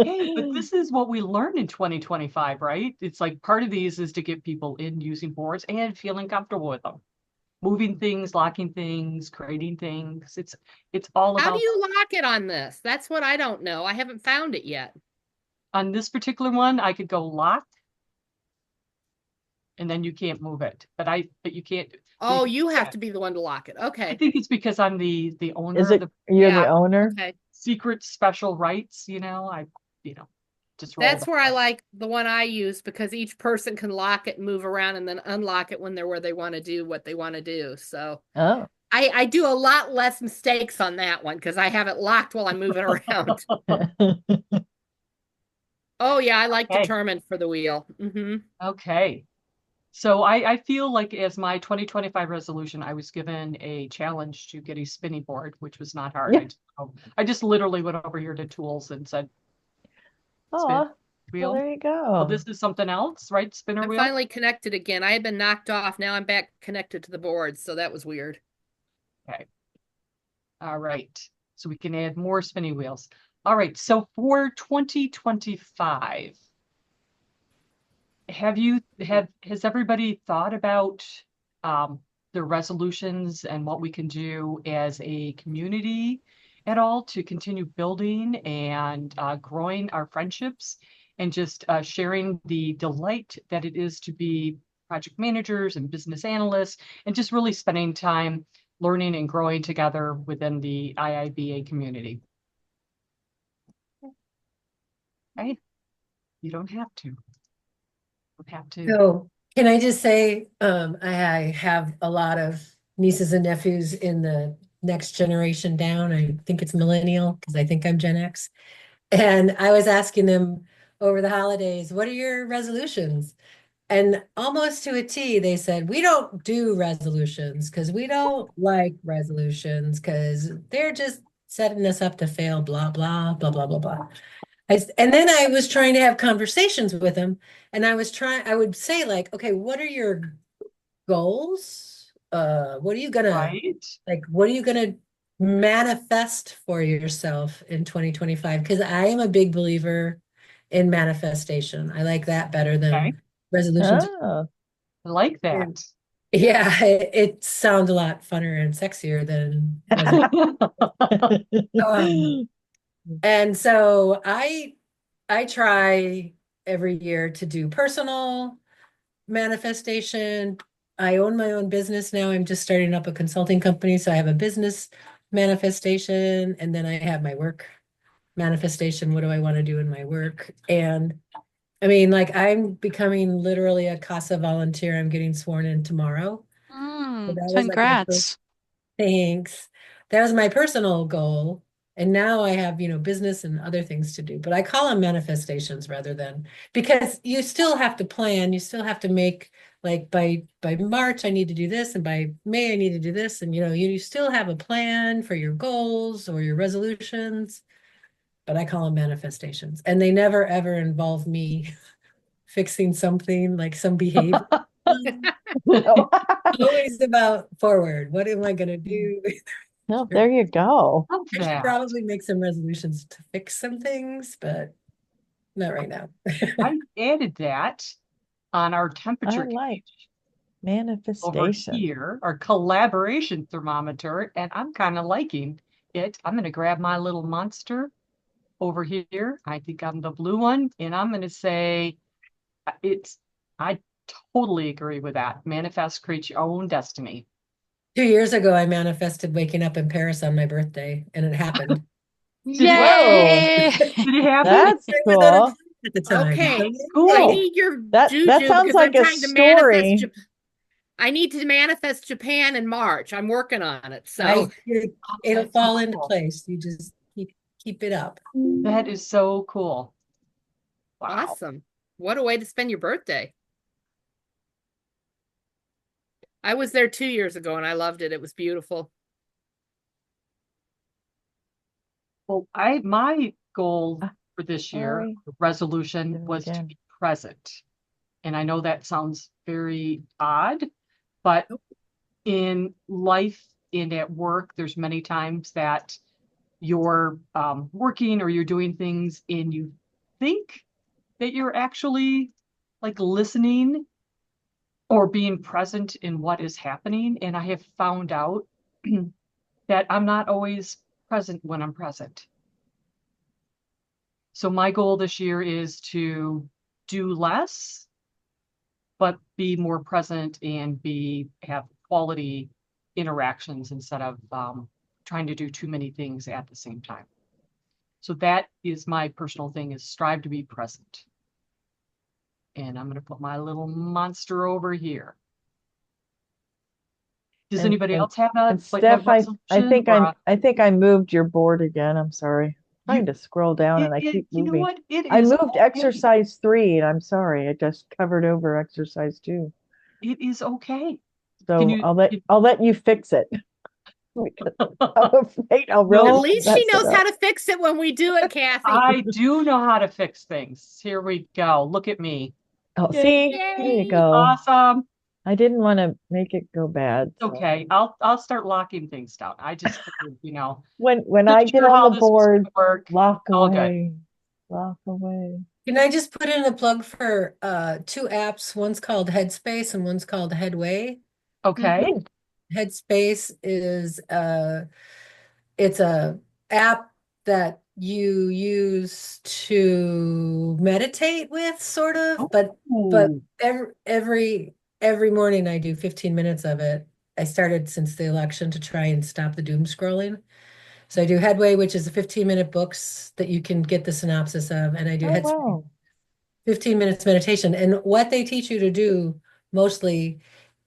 hey, but this is what we learned in 2025, right? It's like part of these is to get people in using boards and feeling comfortable with them. Moving things, locking things, creating things. It's all How about do you lock it on this? That's what I don't know. I haven't found it yet. on this particular one, I could go lock and then you can't move it. But you can't. Oh, you have to be the one to lock it. I Okay. think it's because I'm the owner Is of it the you're the Yeah. owner? Okay. secret special rights, just roll That's the where I dice. like the one I use because each person can lock it and move around and then unlock it when they're where they want to do what they want to do. So Oh. I do a lot less mistakes on that one because I have it locked while I'm moving around. Oh yeah, I like Okay. determined for the wheel. Okay. So I feel like as my 2025 resolution, I was given a challenge to get a spinning board, which was not hard. Yeah. I just literally went over here to tools and said, Oh, spin well, wheel. there you Well, go. this is something else, right? Spinner I'm wheel. finally connected again. I had been knocked off. Now I'm back connected to the board, so that was weird. Okay. All right. So we can add more spinning wheels. All right. So for 2025, has everybody thought about the resolutions and what we can do as a community at all to continue building and growing our friendships and just sharing the delight that it is to be project managers and business analysts and just really spending time learning and growing together within the IIBA community? Okay. You don't have to. Have to. So can I just say, I have a lot of nieces and nephews in the next generation down. I think it's millennial because I think I'm Gen X. And I was asking them over the holidays, what are your resolutions? And almost to a T, they said, we don't do resolutions because we don't like resolutions because they're just setting us up to fail, blah, blah, blah, blah, blah, blah. And then I was trying to have conversations with them, and I would say, like, okay, what are your goals? What are you gonna Right. what are you gonna manifest for yourself in 2025? Because I am a big believer in manifestation. I like that better than Okay. resolutions. Oh, I like that. Yeah, it sounds a lot funner and sexier than and so I try every year to do personal manifestation. I own my own business now. I'm just starting up a consulting company, so I have a business manifestation, and then I have my work manifestation. What do I want to do in my work? And I mean, like, I'm becoming literally a CASA volunteer. I'm getting sworn in tomorrow. So that was like my first. Congrats. Thanks. That was my personal goal. And now I have, business and other things to do. But I call them manifestations rather than, because you still have to plan, you still have to make, like, by March I need to do this, and by May I need to do this. And you still have a plan for your goals or your resolutions, but I call them manifestations. And they never ever involve me fixing something, like some behavior. Always about forward. What am I gonna do? Oh, there you go. Love I should that. probably make some resolutions to fix some things, but not right now. I added that on our I temperature like gauge over manifestation. here, our collaboration thermometer, and I'm kind of liking it. I'm going to grab my little monster over here. I think I'm the blue one, and I'm going to say I totally agree with that. Manifest, create your own destiny. 2 years ago, I manifested waking up in Paris on my birthday, and it happened. Did it happen? Yay! Did it happen? That's I was cool. unemployed at the time. Okay. So, Cool. I yay. need your That juju sounds because like I'm a trying to manifest story. I need to manifest Japan in March. I'm working on it. So It'll That's fall into cool. place. You just keep it up. That is so cool. Wow. awesome. What a way to spend your birthday. I was there 2 years ago and I loved it. It was beautiful. Well, my goal for this year, Sorry. resolution, Do it was to again. be present. And I know that sounds very odd, but in life and at work, there's many times that you're working or you're doing things and you think that you're actually like listening or being present in what is happening. And I have found out that I'm not always present when I'm present. So my goal this year is to do less, but be more present and have quality interactions instead of trying to do too many things at the same time. So that is my personal thing, is strive to be present. And I'm going to put my little monster over here. Does anybody else have a Steph, I think resolution? I think I moved your board again. I'm sorry. Trying to scroll down and I keep You know moving. what? It I is moved okay. exercise 3 and I'm sorry. I just covered over exercise 2. It is okay. So I'll let you fix it. Because I'm afraid I'll really At least she mess it knows up. how to fix it when we do it, Cathy. I do know how to fix things. Here we go. Look at me. Oh, Yay. see, there you go. Awesome. I didn't want to make it go bad. So. Okay, I'll start locking things down. I just figured, when not I get sure how on the this was board, gonna work. lock All good. away, lock away. Can I just put in a plug for 2 apps? One's called Headspace and one's called Headway. Okay. Headspace is it's a app that you use to meditate with, sort of, but Ooh. every morning I do 15 minutes of it. I started since the election to try and stop the doom scrolling. So I do Headway, which is a 15-minute books that you can get the synopsis of, and I do Oh, Headspace, wow. 15 minutes meditation. And what they teach you to do mostly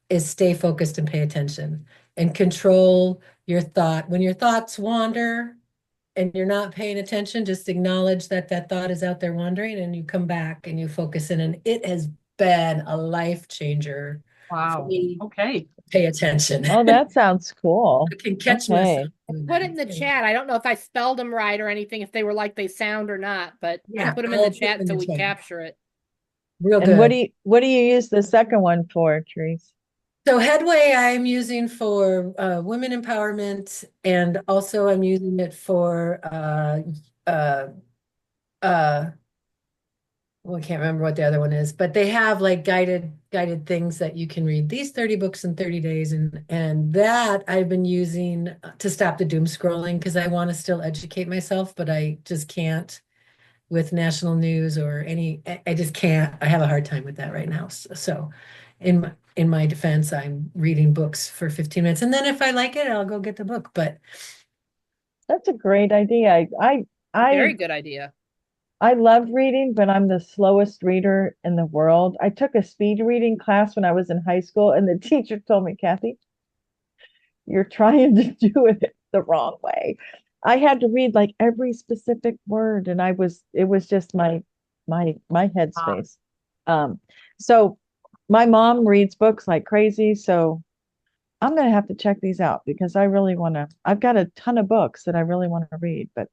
is stay focused and pay attention and control your thought. When your thoughts wander and you're not paying attention, just acknowledge that that thought is out there wandering and you come back and you focus in. And it has been a life changer for Wow. me. Okay. Pay attention. Oh, that sounds cool. I can catch Okay. myself. Put it in the chat. I don't know if I spelled them right or anything, if they were like they sound or not, but Yeah, put them in I'll the put them chat in so the we chat. capture it. Real And good. what do you use the second one for, Therese? So Headway I'm using for women empowerment, and also I'm using it for well, I can't remember what the other one is, but they have like guided things that you can read these 30 books in 30 days, and that I've been using to stop the doom scrolling, because I want to still educate myself, but I just can't with national news or I just can't. I have a hard time with that right now. So in my defense, I'm reading books for 15 minutes, and then if I like it, I'll go get the book. But That's a great idea. Very good idea. I love reading, but I'm the slowest reader in the world. I took a speed reading class when I was in high school, and the teacher told me, Cathy, you're trying to do it the wrong way. I had to read like every specific word, and it was just my headspace. So my mom reads books like crazy, so I'm gonna have to check these out because I've got a ton of books that I really want to read, but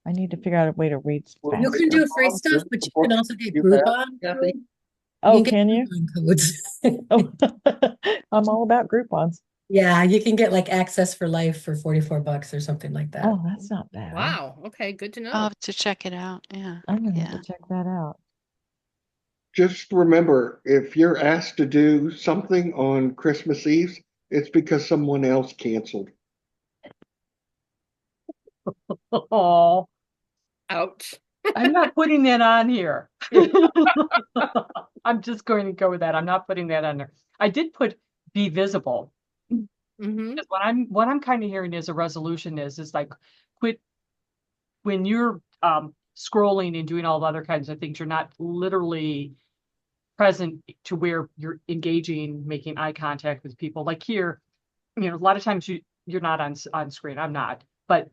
I need to figure out a way to read you fast. can do free stuff, but you can also get Groupon. Oh, get can you? Groupon codes. Oh, I'm all about Groupons. Yeah, you can get like access for life for $44 or something like that. Oh, that's not bad. Wow. Okay, good to know. I'll have to check it out. Yeah. I'm gonna have Yeah. to check that out. Just remember, if you're asked to do something on Christmas Eve, it's because someone else canceled. Oh, Ouch. I'm not putting that on here. I'm just going to go with that. I'm not putting that on there. I did put be visible. Mm-hmm. Because what I'm kind of hearing is a resolution is like quit when you're scrolling and doing all the other kinds of things, you're not literally present to where you're engaging, making eye contact with people. Like here, a lot of times you're not on screen. I'm not, but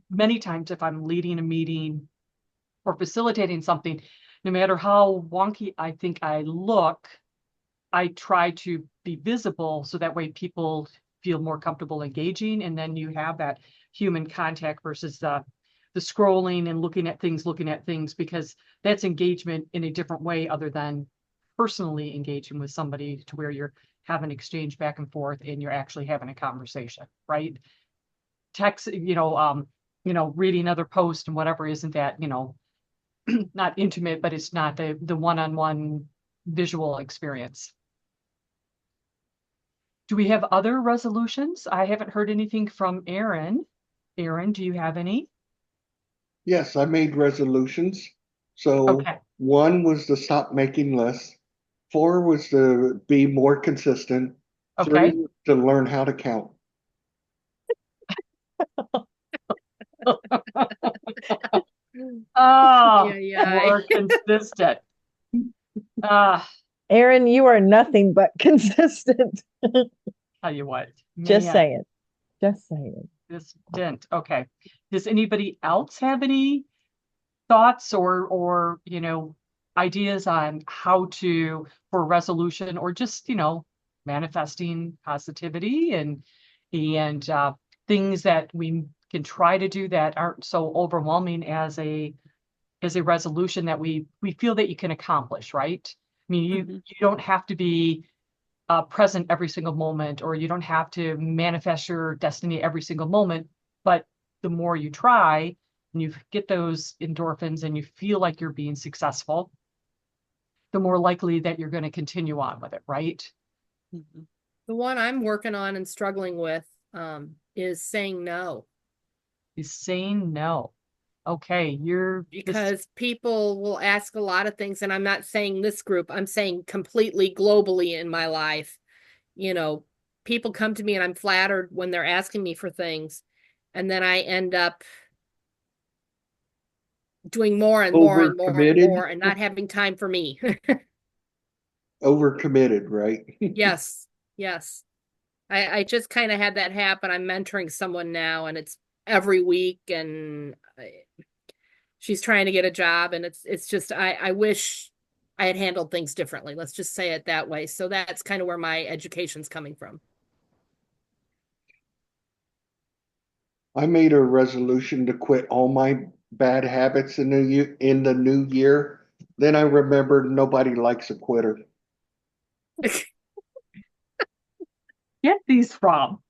many times if I'm leading a meeting or facilitating something, no matter how wonky I think I look, I try to be visible so that way people feel more comfortable engaging, and then you have that human contact versus the scrolling and looking at things, because that's engagement in a different way other than personally engaging with somebody to where you're having exchange back and forth and you're actually having a conversation, right? Text, reading other posts and whatever isn't that, not intimate, but it's not the one-on-one visual experience. Do we have other resolutions? I haven't heard anything from Aaron. Aaron, do you have any? Yes, I made resolutions. So Okay. 1 was to stop making less. 4 was to be more consistent. 3 Okay. was to learn how to count. Oh, Yeah. more consistent. Ah, Aaron, you are nothing but consistent. tell you what, Just man, saying. Just saying. this didn't. Okay. Does anybody else have any thoughts or ideas on how to for resolution or just manifesting positivity and things that we can try to do that aren't so overwhelming as a resolution that we feel that you can accomplish, right? I mean, you don't have to be present every single moment, or you don't have to manifest your destiny every single moment, but the more you try and you get those endorphins and you feel like you're being successful, the more likely that you're going to continue on with it, right? The one I'm working on and struggling with is saying no. Is saying no. Okay, Because people will ask a lot of things, and I'm not saying this group, I'm saying completely globally in my life. People come to me and I'm flattered when they're asking me for things, and then I end up doing more and more and more and Overcommitted. more and not having time for me. Overcommitted, right? Yes, yes. I just kind of had that happen. I'm mentoring someone now, and it's every week, and she's trying to get a job, and it's just I wish I had handled things differently. Let's just say it that way. So that's kind of where my education's coming from. I made a resolution to quit all my bad habits in the new year. Then I remembered nobody likes a quitter. get these from.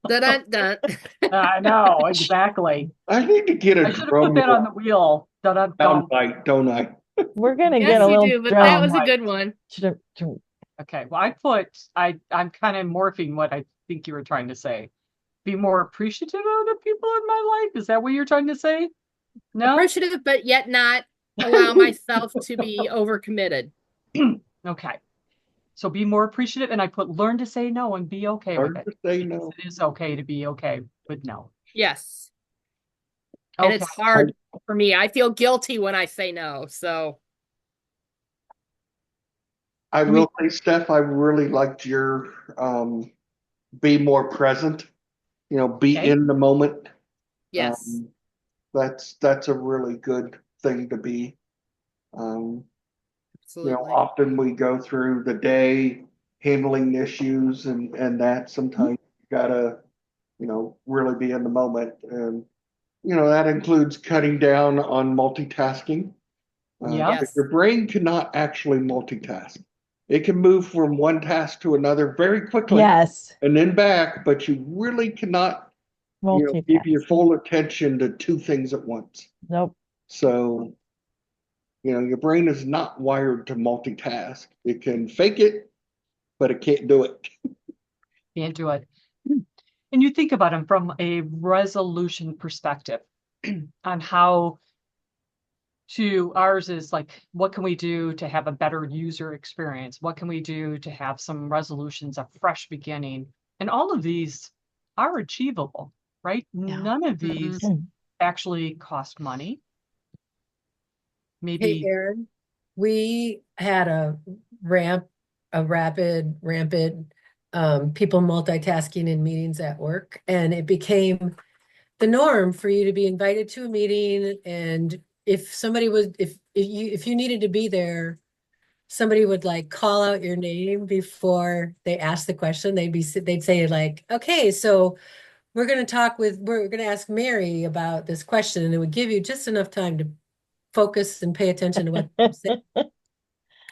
Dun dun. I know, exactly. I need to get I a should have drum put that on roll the wheel. sound bite, don't I? We're gonna Yes, get a you little do, but that was a drum. good one. Okay, well, I'm kind of morphing what I think you were trying to say. Be more appreciative of the people in my life. Is that what you're trying to say? No? Appreciative, but yet not allow myself to be overcommitted. Okay. So be more appreciative. And I put learn to say no and be okay with Learn it. to say no. It is okay to be okay with no. Yes. And Okay. it's hard for me. I feel guilty when I say no. So I will say, Steph, I really liked your be more present, be Okay. in the moment. yes. That's a really good thing to be. Absolutely. Often we go through the day handling issues and that sometimes you gotta, really be in the moment. And, that includes cutting down on multitasking. Yeah. Because Yes. your brain cannot actually multitask. It can move from one task to another very quickly Yes. and then back, but you really cannot, give your Multitask. full attention to two things at once. Nope. So, your brain is not wired to multitask. It can fake it, but it can't do it. Can't do it. And you think about them from a resolution perspective on how ours is like, what can we do to have a better user experience? What can we do to have some resolutions, a fresh beginning? And all of these are achievable, right? Yeah. None of these Mhm. actually cost money. Hey, Maybe Aaron, we had a rampant people multitasking in meetings at work, and it became the norm for you to be invited to a meeting, and if you needed to be there, somebody would like call out your name before they asked the question. They'd say like, okay, so we're going to ask Mary about this question, and it would give you just enough time to focus and pay attention to what they're saying.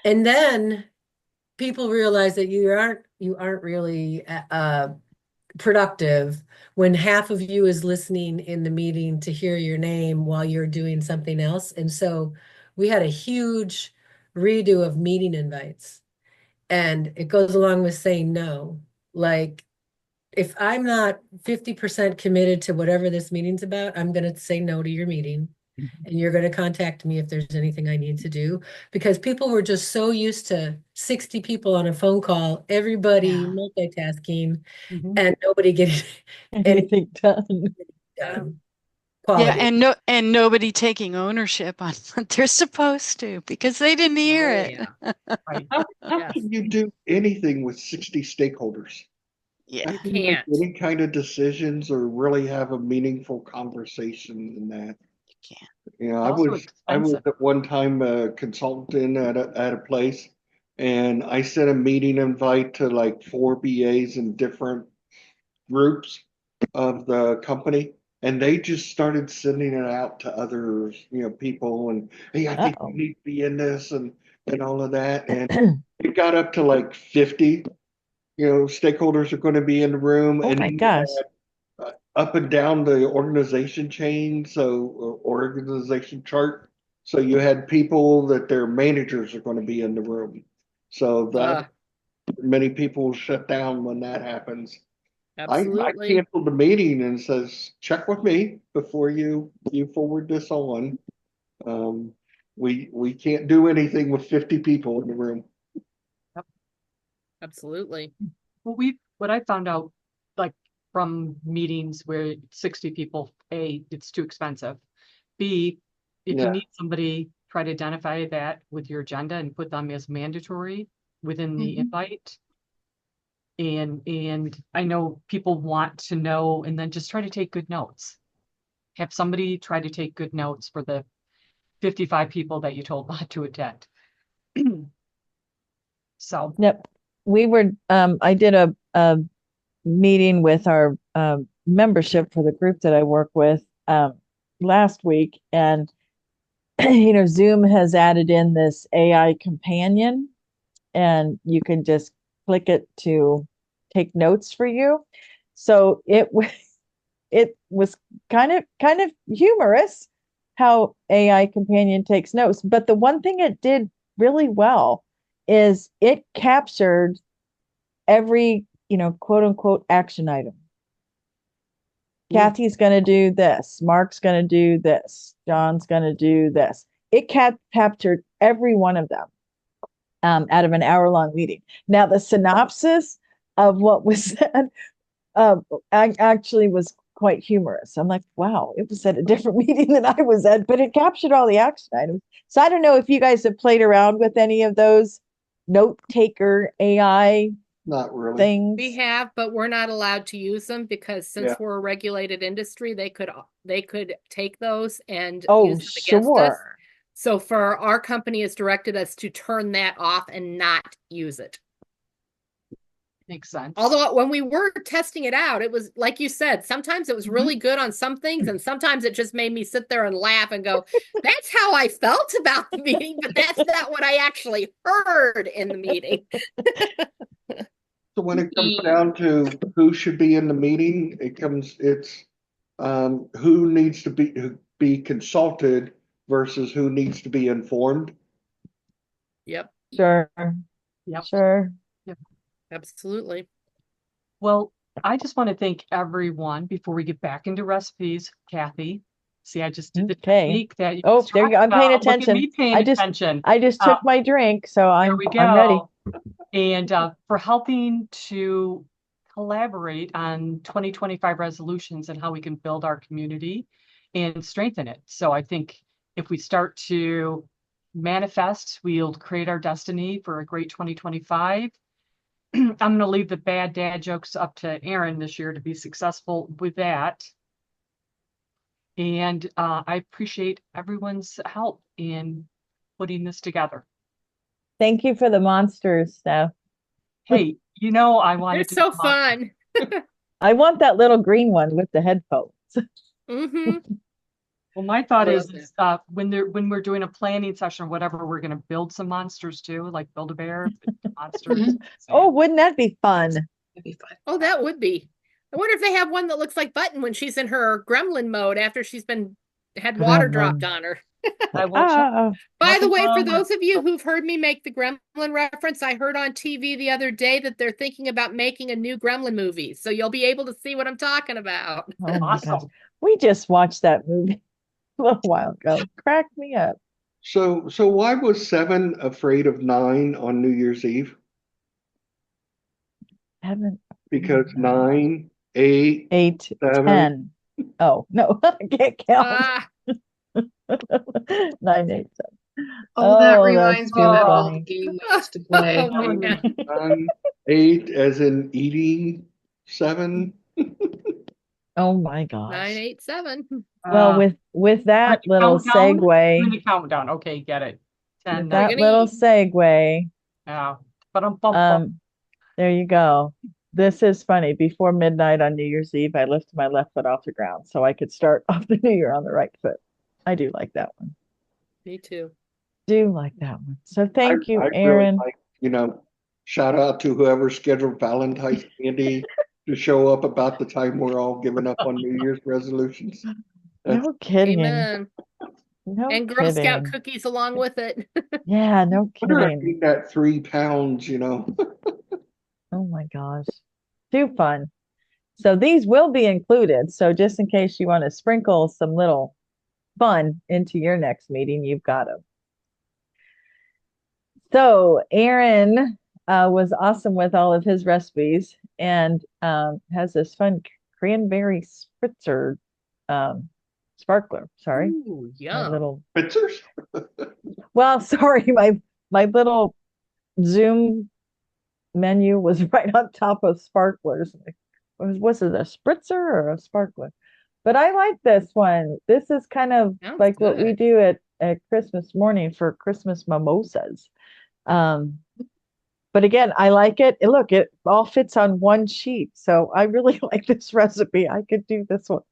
And then people realize that you aren't really productive when half of you is listening in the meeting to hear your name while you're doing something else. And so we had a huge redo of meeting invites. And it goes along with saying no. Like, if I'm not 50% committed to whatever this meeting's about, I'm going to say no to your meeting. And you're going to contact me if there's anything I need to do, because people were just so used to 60 people on a phone call, everybody multitasking, and nobody getting anything Anything done. done. Yeah, Quality. and nobody taking ownership on what they're supposed to because they didn't hear it. Yeah. right. How Yes. can you do anything with 60 stakeholders? Yeah. How You can you make can't. any kind of decisions or really have a meaningful conversation in that? You can't. I Also was expensive. at one time a consultant at a place, and I sent a meeting invite to like four BAs in different groups of the company, and they just started sending it out to others, people, and hey, I think you Uh-oh. need to be in this and all of that. And it got up to like 50, stakeholders are going to be in the room, Oh and my then you gosh. had up and down the organization chain, so organization chart. So you had people that their managers are going to be in the room. So that many people shut down when that happens. I Absolutely. canceled the meeting and says, check with me before you forward this on. Um, we can't do anything with 50 people in the room. Yep. Absolutely. Well, what I found out, like from meetings where 60 people, A, it's too expensive. B, if you Yeah. need somebody, try to identify that with your agenda and put them as mandatory within the invite. And I know people want to know, and then just try to take good notes. Have somebody try to take good notes for the 55 people that you told not to attend. So, Yep. I did a meeting with our membership for the group that I work with last week. And, Zoom has added in this AI companion, and you can just click it to take notes for you. So it was kind of humorous how AI companion takes notes. But the one thing it did really well is it captured every, quote unquote action item. Cathy's going to do this. Mark's going to do this. John's going to do this. It captured every one of them out of an hour-long meeting. Now, the synopsis of what was said actually was quite humorous. I'm like, wow, it was at a different meeting than I was at, but it captured all the action items. So I don't know if you guys have played around with any of those note taker AI Not really. things. We have, but we're not allowed to use them because since Yeah. we're a regulated industry, they could take those and Oh, use them against us. sure. So for our company has directed us to turn that off and not use it. Makes sense. Although when we were testing it out, it was like you said, sometimes it was really good on some things, and sometimes it just made me sit there and laugh and go, that's how I felt about the meeting, but that's not what I actually heard in the meeting. So when it comes down to who should be in the meeting, it's who needs to be consulted versus who needs to be informed. Yep. Sure. Yep. Sure. Absolutely. Well, I just want to thank everyone before we get back into recipes. Cathy, see, I just did the technique that you Oh, there you go. I'm paying about. Look at attention. me paying attention. I just took my drink, so There we I'm ready. go. And for helping to collaborate on 2025 resolutions and how we can build our community and strengthen it. So I think if we start to manifest, we'll create our destiny for a great 2025. I'm going to leave the bad dad jokes up to Aaron this year to be successful with that. And I appreciate everyone's help in putting this together. Thank you for the monsters, Steph. Hey, you know, I wanted They're so fun. I want that little green one with the headphones. Mm-hmm. Well, my thought is when we're doing a planning session or whatever, we're going to build some monsters too, like Build-A-Bear monsters. Oh, wouldn't that be fun? That'd be fun. Oh, that would be. I wonder if they have one that looks like Button when she's in her gremlin mode after she's had water dropped on her. I will check. By the Nothing way, for wrong those of you who've heard me make the Gremlin reference, I heard on TV the other day that they're thinking about making a new Gremlin movie. So you'll be able to see what I'm talking about. Oh my Awesome. gosh. We just watched that movie a little while ago. Cracked me up. So why was 7 afraid of 9 on New Year's Eve? Haven't Because 9, 8, 8, 7. 10. Oh, no, I can't count. Ah, 9, 8, 7. Oh, that Oh, reminds that's me of too all the funny. game we used to play. oh, man. 9, 8 as in eating 7. Oh my gosh. 987. Well, with that little segue, Doing the countdown. Okay, get it. 10, with that gonna little eat. segue, yeah. But there you go. This is funny. Before midnight on New Year's Eve, I lifted my left foot off the ground so I could start off the new year on the right foot. I do like that one. Me too. Do like that one. So thank you, I really Aaron. like, shout out to whoever scheduled Valentine's candy to show up about the time we're all giving up on New Year's resolutions. No kidding. Amen. No And Girl Scout kidding. cookies along with it. Yeah, no I wonder if I kidding. need that 3 pounds, Oh my gosh. Too fun. So these will be included. So just in case you want to sprinkle some little fun into your next meeting, you've got them. So Aaron was awesome with all of his recipes and has this fun cranberry spritzer sparkler. Sorry. Ooh, My yum. little Spitzers? well, sorry, my little Zoom menu was right on top of sparklers. Was it a spritzer or a sparkler? But I like this one. This is kind of Sounds like what we good. do at Christmas morning for Christmas mimosas. But again, I like it. Look, it all fits on one sheet. So I really like this recipe. I could do this one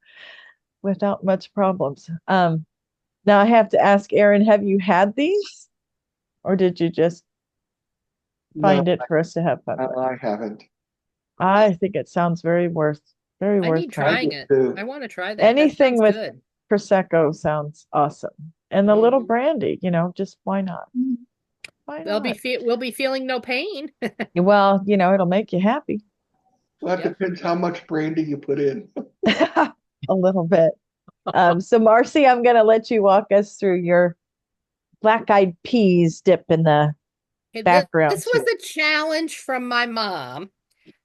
without much problems. Now I have to ask Aaron, have you had these? Or did you just find No, it for us to have fun with? I haven't. I think it sounds very worth I trying. need trying it. too. I want to try that. Anything That sounds with good. Prosecco sounds awesome. And the little Mhm. brandy, just why not? Why We'll not? we'll be feeling no pain. Well, it'll make you happy. Well, that Yep. depends how much brandy you put in. A little bit. So Marci, I'm going to let you walk us through your black-eyed peas dip in the Okay, background this was too. a challenge from my mom.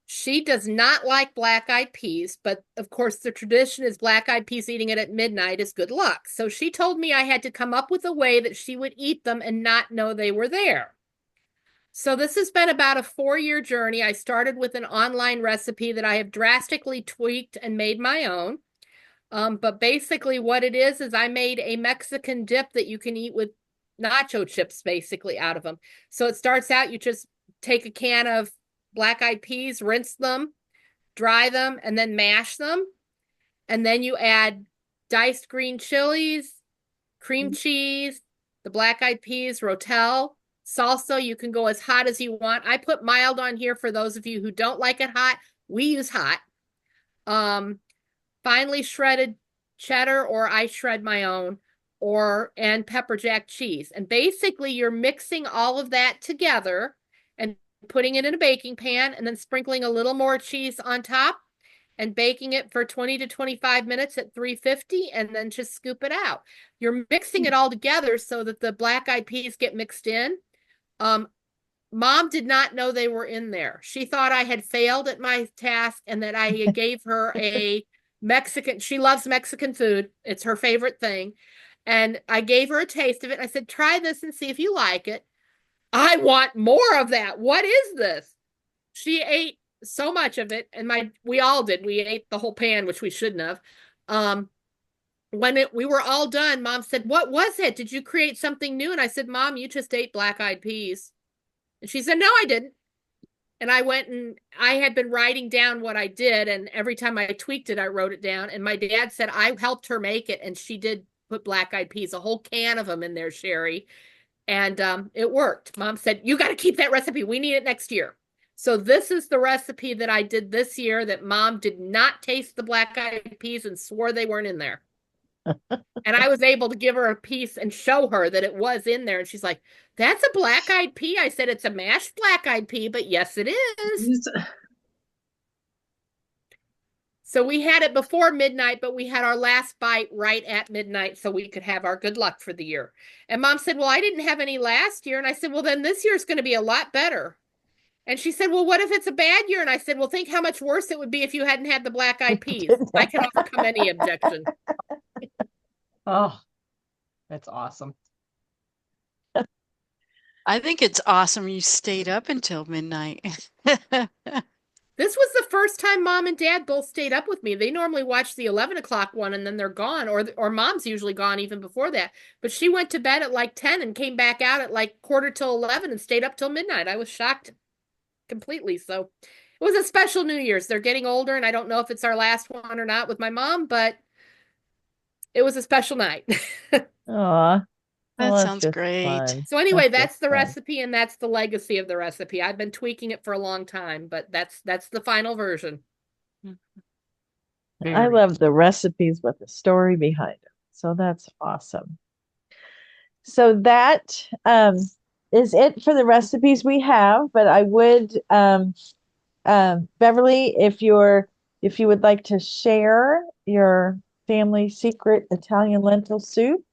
She does not like black-eyed peas, but of course the tradition is black-eyed peas eating it at midnight is good luck. So she told me I had to come up with a way that she would eat them and not know they were there. So this has been about a 4-year journey. I started with an online recipe that I have drastically tweaked and made my own. But basically what it is I made a Mexican dip that you can eat with nacho chips basically out of them. So it starts out, you just take a can of black-eyed peas, rinse them, dry them, and then mash them. And then you add diced green chilies, cream cheese, the black-eyed peas, rotel, salsa. You can go as hot as you want. I put mild on here for those of you who don't like it hot. We use hot. Finely shredded cheddar, or I shred my own, and pepper jack cheese. And basically you're mixing all of that together and putting it in a baking pan and then sprinkling a little more cheese on top and baking it for 20 to 25 minutes at 350, and then just scoop it out. You're mixing it all together so that the black-eyed peas get mixed in. Mom did not know they were in there. She thought I had failed at my task and that I gave her a Mexican. She loves Mexican food. It's her favorite thing. And I gave her a taste of it. I said, try this and see if you like it. I want more of that. What is this? She ate so much of it, and we all did. We ate the whole pan, which we shouldn't have. When we were all done, Mom said, "What was it? Did you create something new?" And I said, "Mom, you just ate black-eyed peas." And she said, "No, I didn't." And I went and I had been writing down what I did, and every time I tweaked it, I wrote it down. And my dad said I helped her make it, and she did put black-eyed peas, a whole can of them in there, Sherry. And it worked. Mom said, "You got to keep that recipe. We need it next year." So this is the recipe that I did this year that Mom did not taste the black-eyed peas and swore they weren't in there. And I was able to give her a piece and show her that it was in there. And she's like, "That's a black-eyed pea." I said, "It's a mashed black-eyed pea, but yes, it is." So we had it before midnight, but we had our last bite right at midnight so we could have our good luck for the year. And Mom said, "Well, I didn't have any last year." And I said, "Well, then this year's going to be a lot better." And she said, "Well, what if it's a bad year?" And I said, "Well, think how much worse it would be if you hadn't had the black-eyed peas." I can overcome any objection. Oh, that's awesome. I think it's awesome you stayed up until midnight. This was the first time Mom and Dad both stayed up with me. They normally watch the 11 o'clock one and then they're gone, or Mom's usually gone even before that. But she went to bed at like 10 and came back out at like quarter till 11 and stayed up till midnight. I was shocked completely. So it was a special New Year's. They're getting older, and I don't know if it's our last one or not with my mom, but it was a special night. Aw. That Well, that's sounds just great. fun. So anyway, That's that's just the fun. recipe, and that's the legacy of the recipe. I've been tweaking it for a long time, but that's the final version. I Very. love the recipes with the story behind them. So that's awesome. So that is it for the recipes we have, but I would Beverly, if you would like to share your family secret Italian lentil soup,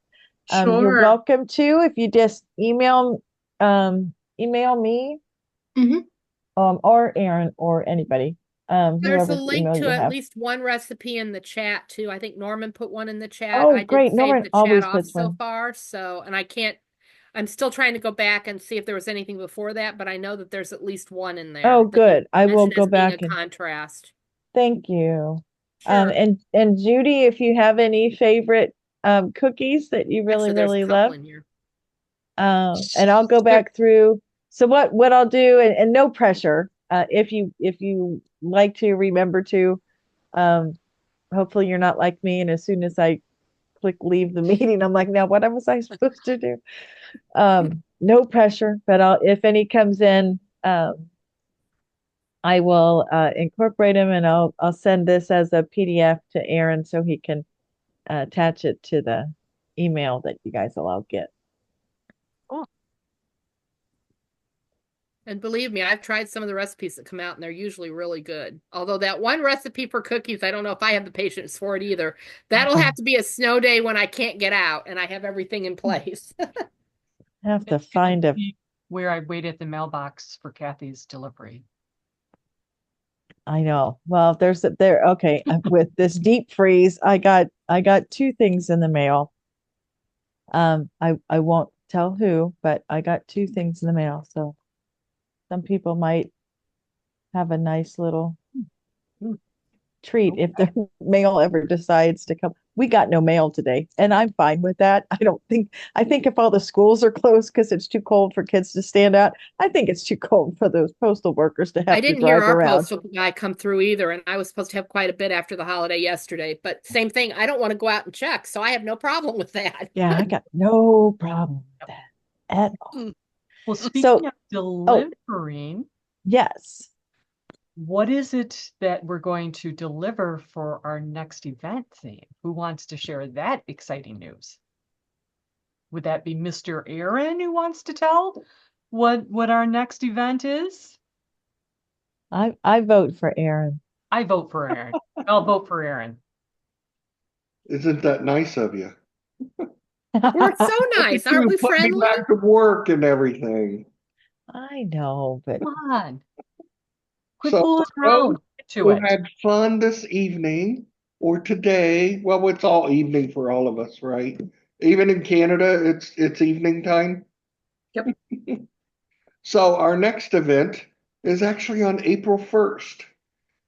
you're Sure. welcome to. If you just email me Mhm. or Aaron or anybody, There's a whoever's link email to you at have. least one recipe in the chat too. I think Norman put one in the chat. Oh, I did great. save Norman the chat always off puts so one. far, and I'm still trying to go back and see if there was anything before that, but I know that there's at least one in there Oh, that he good. I will mentioned go as being a back and contrast. thank you. Sure. And Judy, if you have any favorite cookies that you really, Actually, there's a really couple love, in here. and I'll go back through. So what I'll do, and no pressure, if you like to remember to, hopefully you're not like me, and as soon as I click leave the meeting, I'm like, now what was I supposed to do? No pressure, but if any comes in, I will incorporate them, and I'll send this as a PDF to Aaron so he can attach it to the email that you guys will all get. And believe me, I've tried some of the recipes that come out and they're usually really good. Although that one recipe for cookies, I don't know if I have the patience for it either. That'll have to be a snow day when I can't get out and I have everything in place. Have to It's find a. where I wait at the mailbox for Cathy's delivery. I know. Well, okay. With this deep freeze, I got two things in the mail. I won't tell who, but I got two things in the mail. So some people might have a nice little treat if their mail ever decides to come. we got no mail today, and I'm fine with that. I think if all the schools are closed because it's too cold for kids to stand out, I think it's too cold for those postal workers to I have to didn't hear drive our around. postal guy come through either, and I was supposed to have quite a bit after the holiday yesterday. But same thing, I don't want to go out and check, so I have no problem with that. Yeah, I got no problem with that at all. Mm. Well, So, speaking of oh, delivering, yes. what is it that we're going to deliver for our next event theme? Who wants to share that exciting news? Would that be Mr. Aaron who wants to tell what our next event is? I vote for Aaron. I vote for Aaron. I'll vote for Aaron. Isn't that nice of you? We're so nice, aren't we Put me friendly? back to work and everything. I know, but Come on. Quit So fooling for those around. Get to who it. had fun this evening or today, well, it's all evening for all of us, right? Even in Canada, it's evening time. Yep. So our next event is actually on April 1st,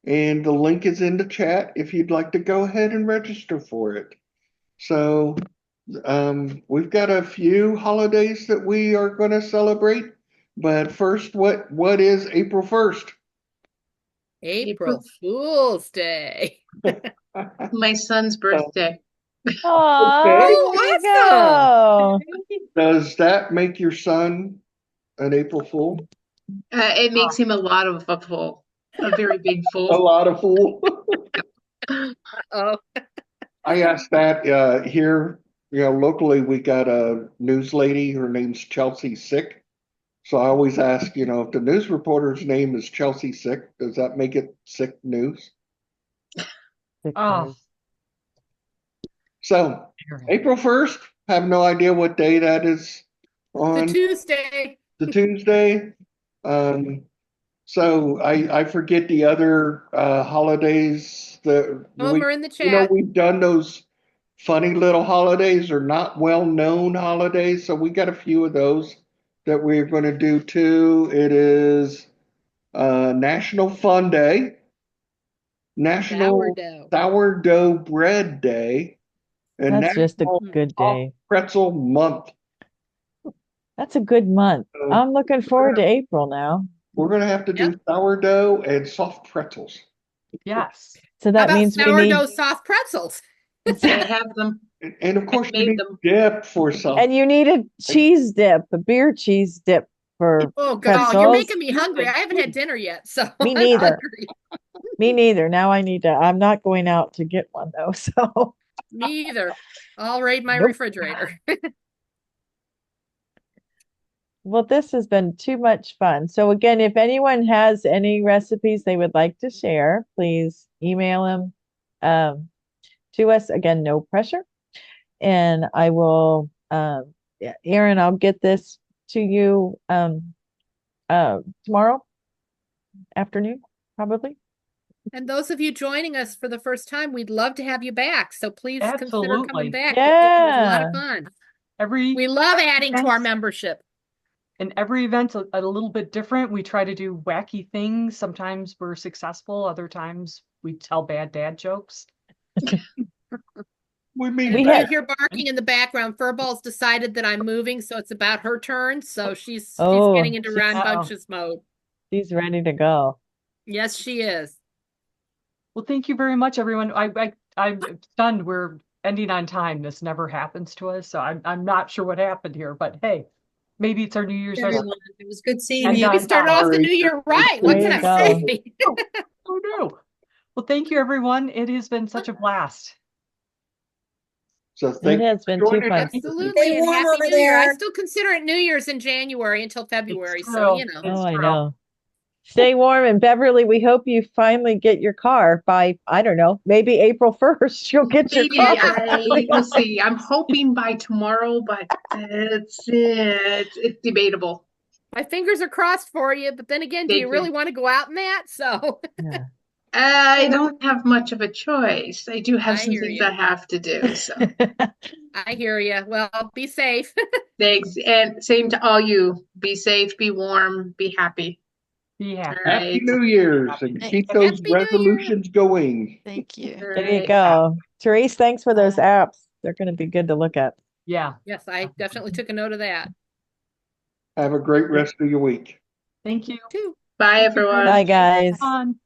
and the link is in the chat if you'd like to go ahead and register for it. So we've got a few holidays that we are going to celebrate, but first, what is April 1st? April Fool's Day. My son's birthday. oh, Okay. there you go. Does that make your son an April Fool? It makes him a lot of a fool, a very big A fool. lot of fool. Oh, I asked that here, locally we got a news lady, her name's Chelsea Sick. So I always ask, if the news reporter's name is Chelsea Sick, does that make it sick news? Oh, So Aaron. April 1st, have no idea what day that is the on Tuesday. the Tuesday. So I forget the other holidays that Homer in the chat. we've done those funny little holidays or not well-known holidays. So we got a few of those that we're going to do too. It is National Fun Day, National Sourdough. Sourdough Bread Day, and That's just a National good Soft day. Pretzel Month. That's a good month. So I'm looking forward to April now. we're going to have to do sourdough and soft pretzels. Yes. So How that about means we sourdough need, soft pretzels? I have them. And of course, you made need them. dip for soft. and you need a cheese dip, a beer cheese dip for Oh, God, pretzels. you're making me hungry. I haven't had dinner yet, so Me I'm neither. hungry. Me neither. Now I'm not going out to get one though. So Me either. I'll raid my Nope. refrigerator. well, this has been too much fun. So again, if anyone has any recipes they would like to share, please email them to us. Again, no pressure. And I will, yeah, Aaron, I'll get this to you tomorrow afternoon, probably. And those of you joining us for the first time, we'd love to have you back. So please consider Absolutely. coming back. It was a lot Yeah. of fun. Every We love adding to our event- membership. And every event's a little bit different. We try to do wacky things. Sometimes we're successful. Other times we tell bad dad jokes. We mean We If had- you hear barking in the background, Furball's decided that I'm moving, so it's about her turn. So she's Oh, getting into she's- rambunctious mode. She's ready to go. Yes, she is. Well, thank you very much, everyone. I'm stunned. We're ending on time. This never happens to us, so I'm not sure what happened here. But hey, maybe it's our New Year's resolution. Everyone, it was good seeing And you. We started off the new year right. What There can you I go. say? Oh no. Well, thank you, everyone. It has been such a blast. So It thank has been you for too joining fun. us. Absolutely. Stay And warm Happy over New Year. I there. still consider it New Year's in January until February. It's So, true. Oh, It's I true. know. Stay warm. And Beverly, we hope you finally get your car by, I don't know, maybe April 1st. You'll get your Maybe car. we'll see. I'm hoping by tomorrow, but it's debatable. my fingers are crossed for you. But then again, do Thank you you. really want to go out in that? So Yeah. I don't have much of a choice. I do have I some hear things you. I have to do. So I hear you. Well, be safe. thanks. And same to all you. Be safe, be warm, be happy. Be happy. All Happy right. New Year's and Thank- keep those Happy New Year. resolutions going. Thank you. All There you right. go. Therese, thanks for those Bye. apps. They're going to be good to look at. Yeah. Yes, I definitely took a note of that Have a great rest of your week. Thank you. too. Bye, everyone. Bye, guys. Fun.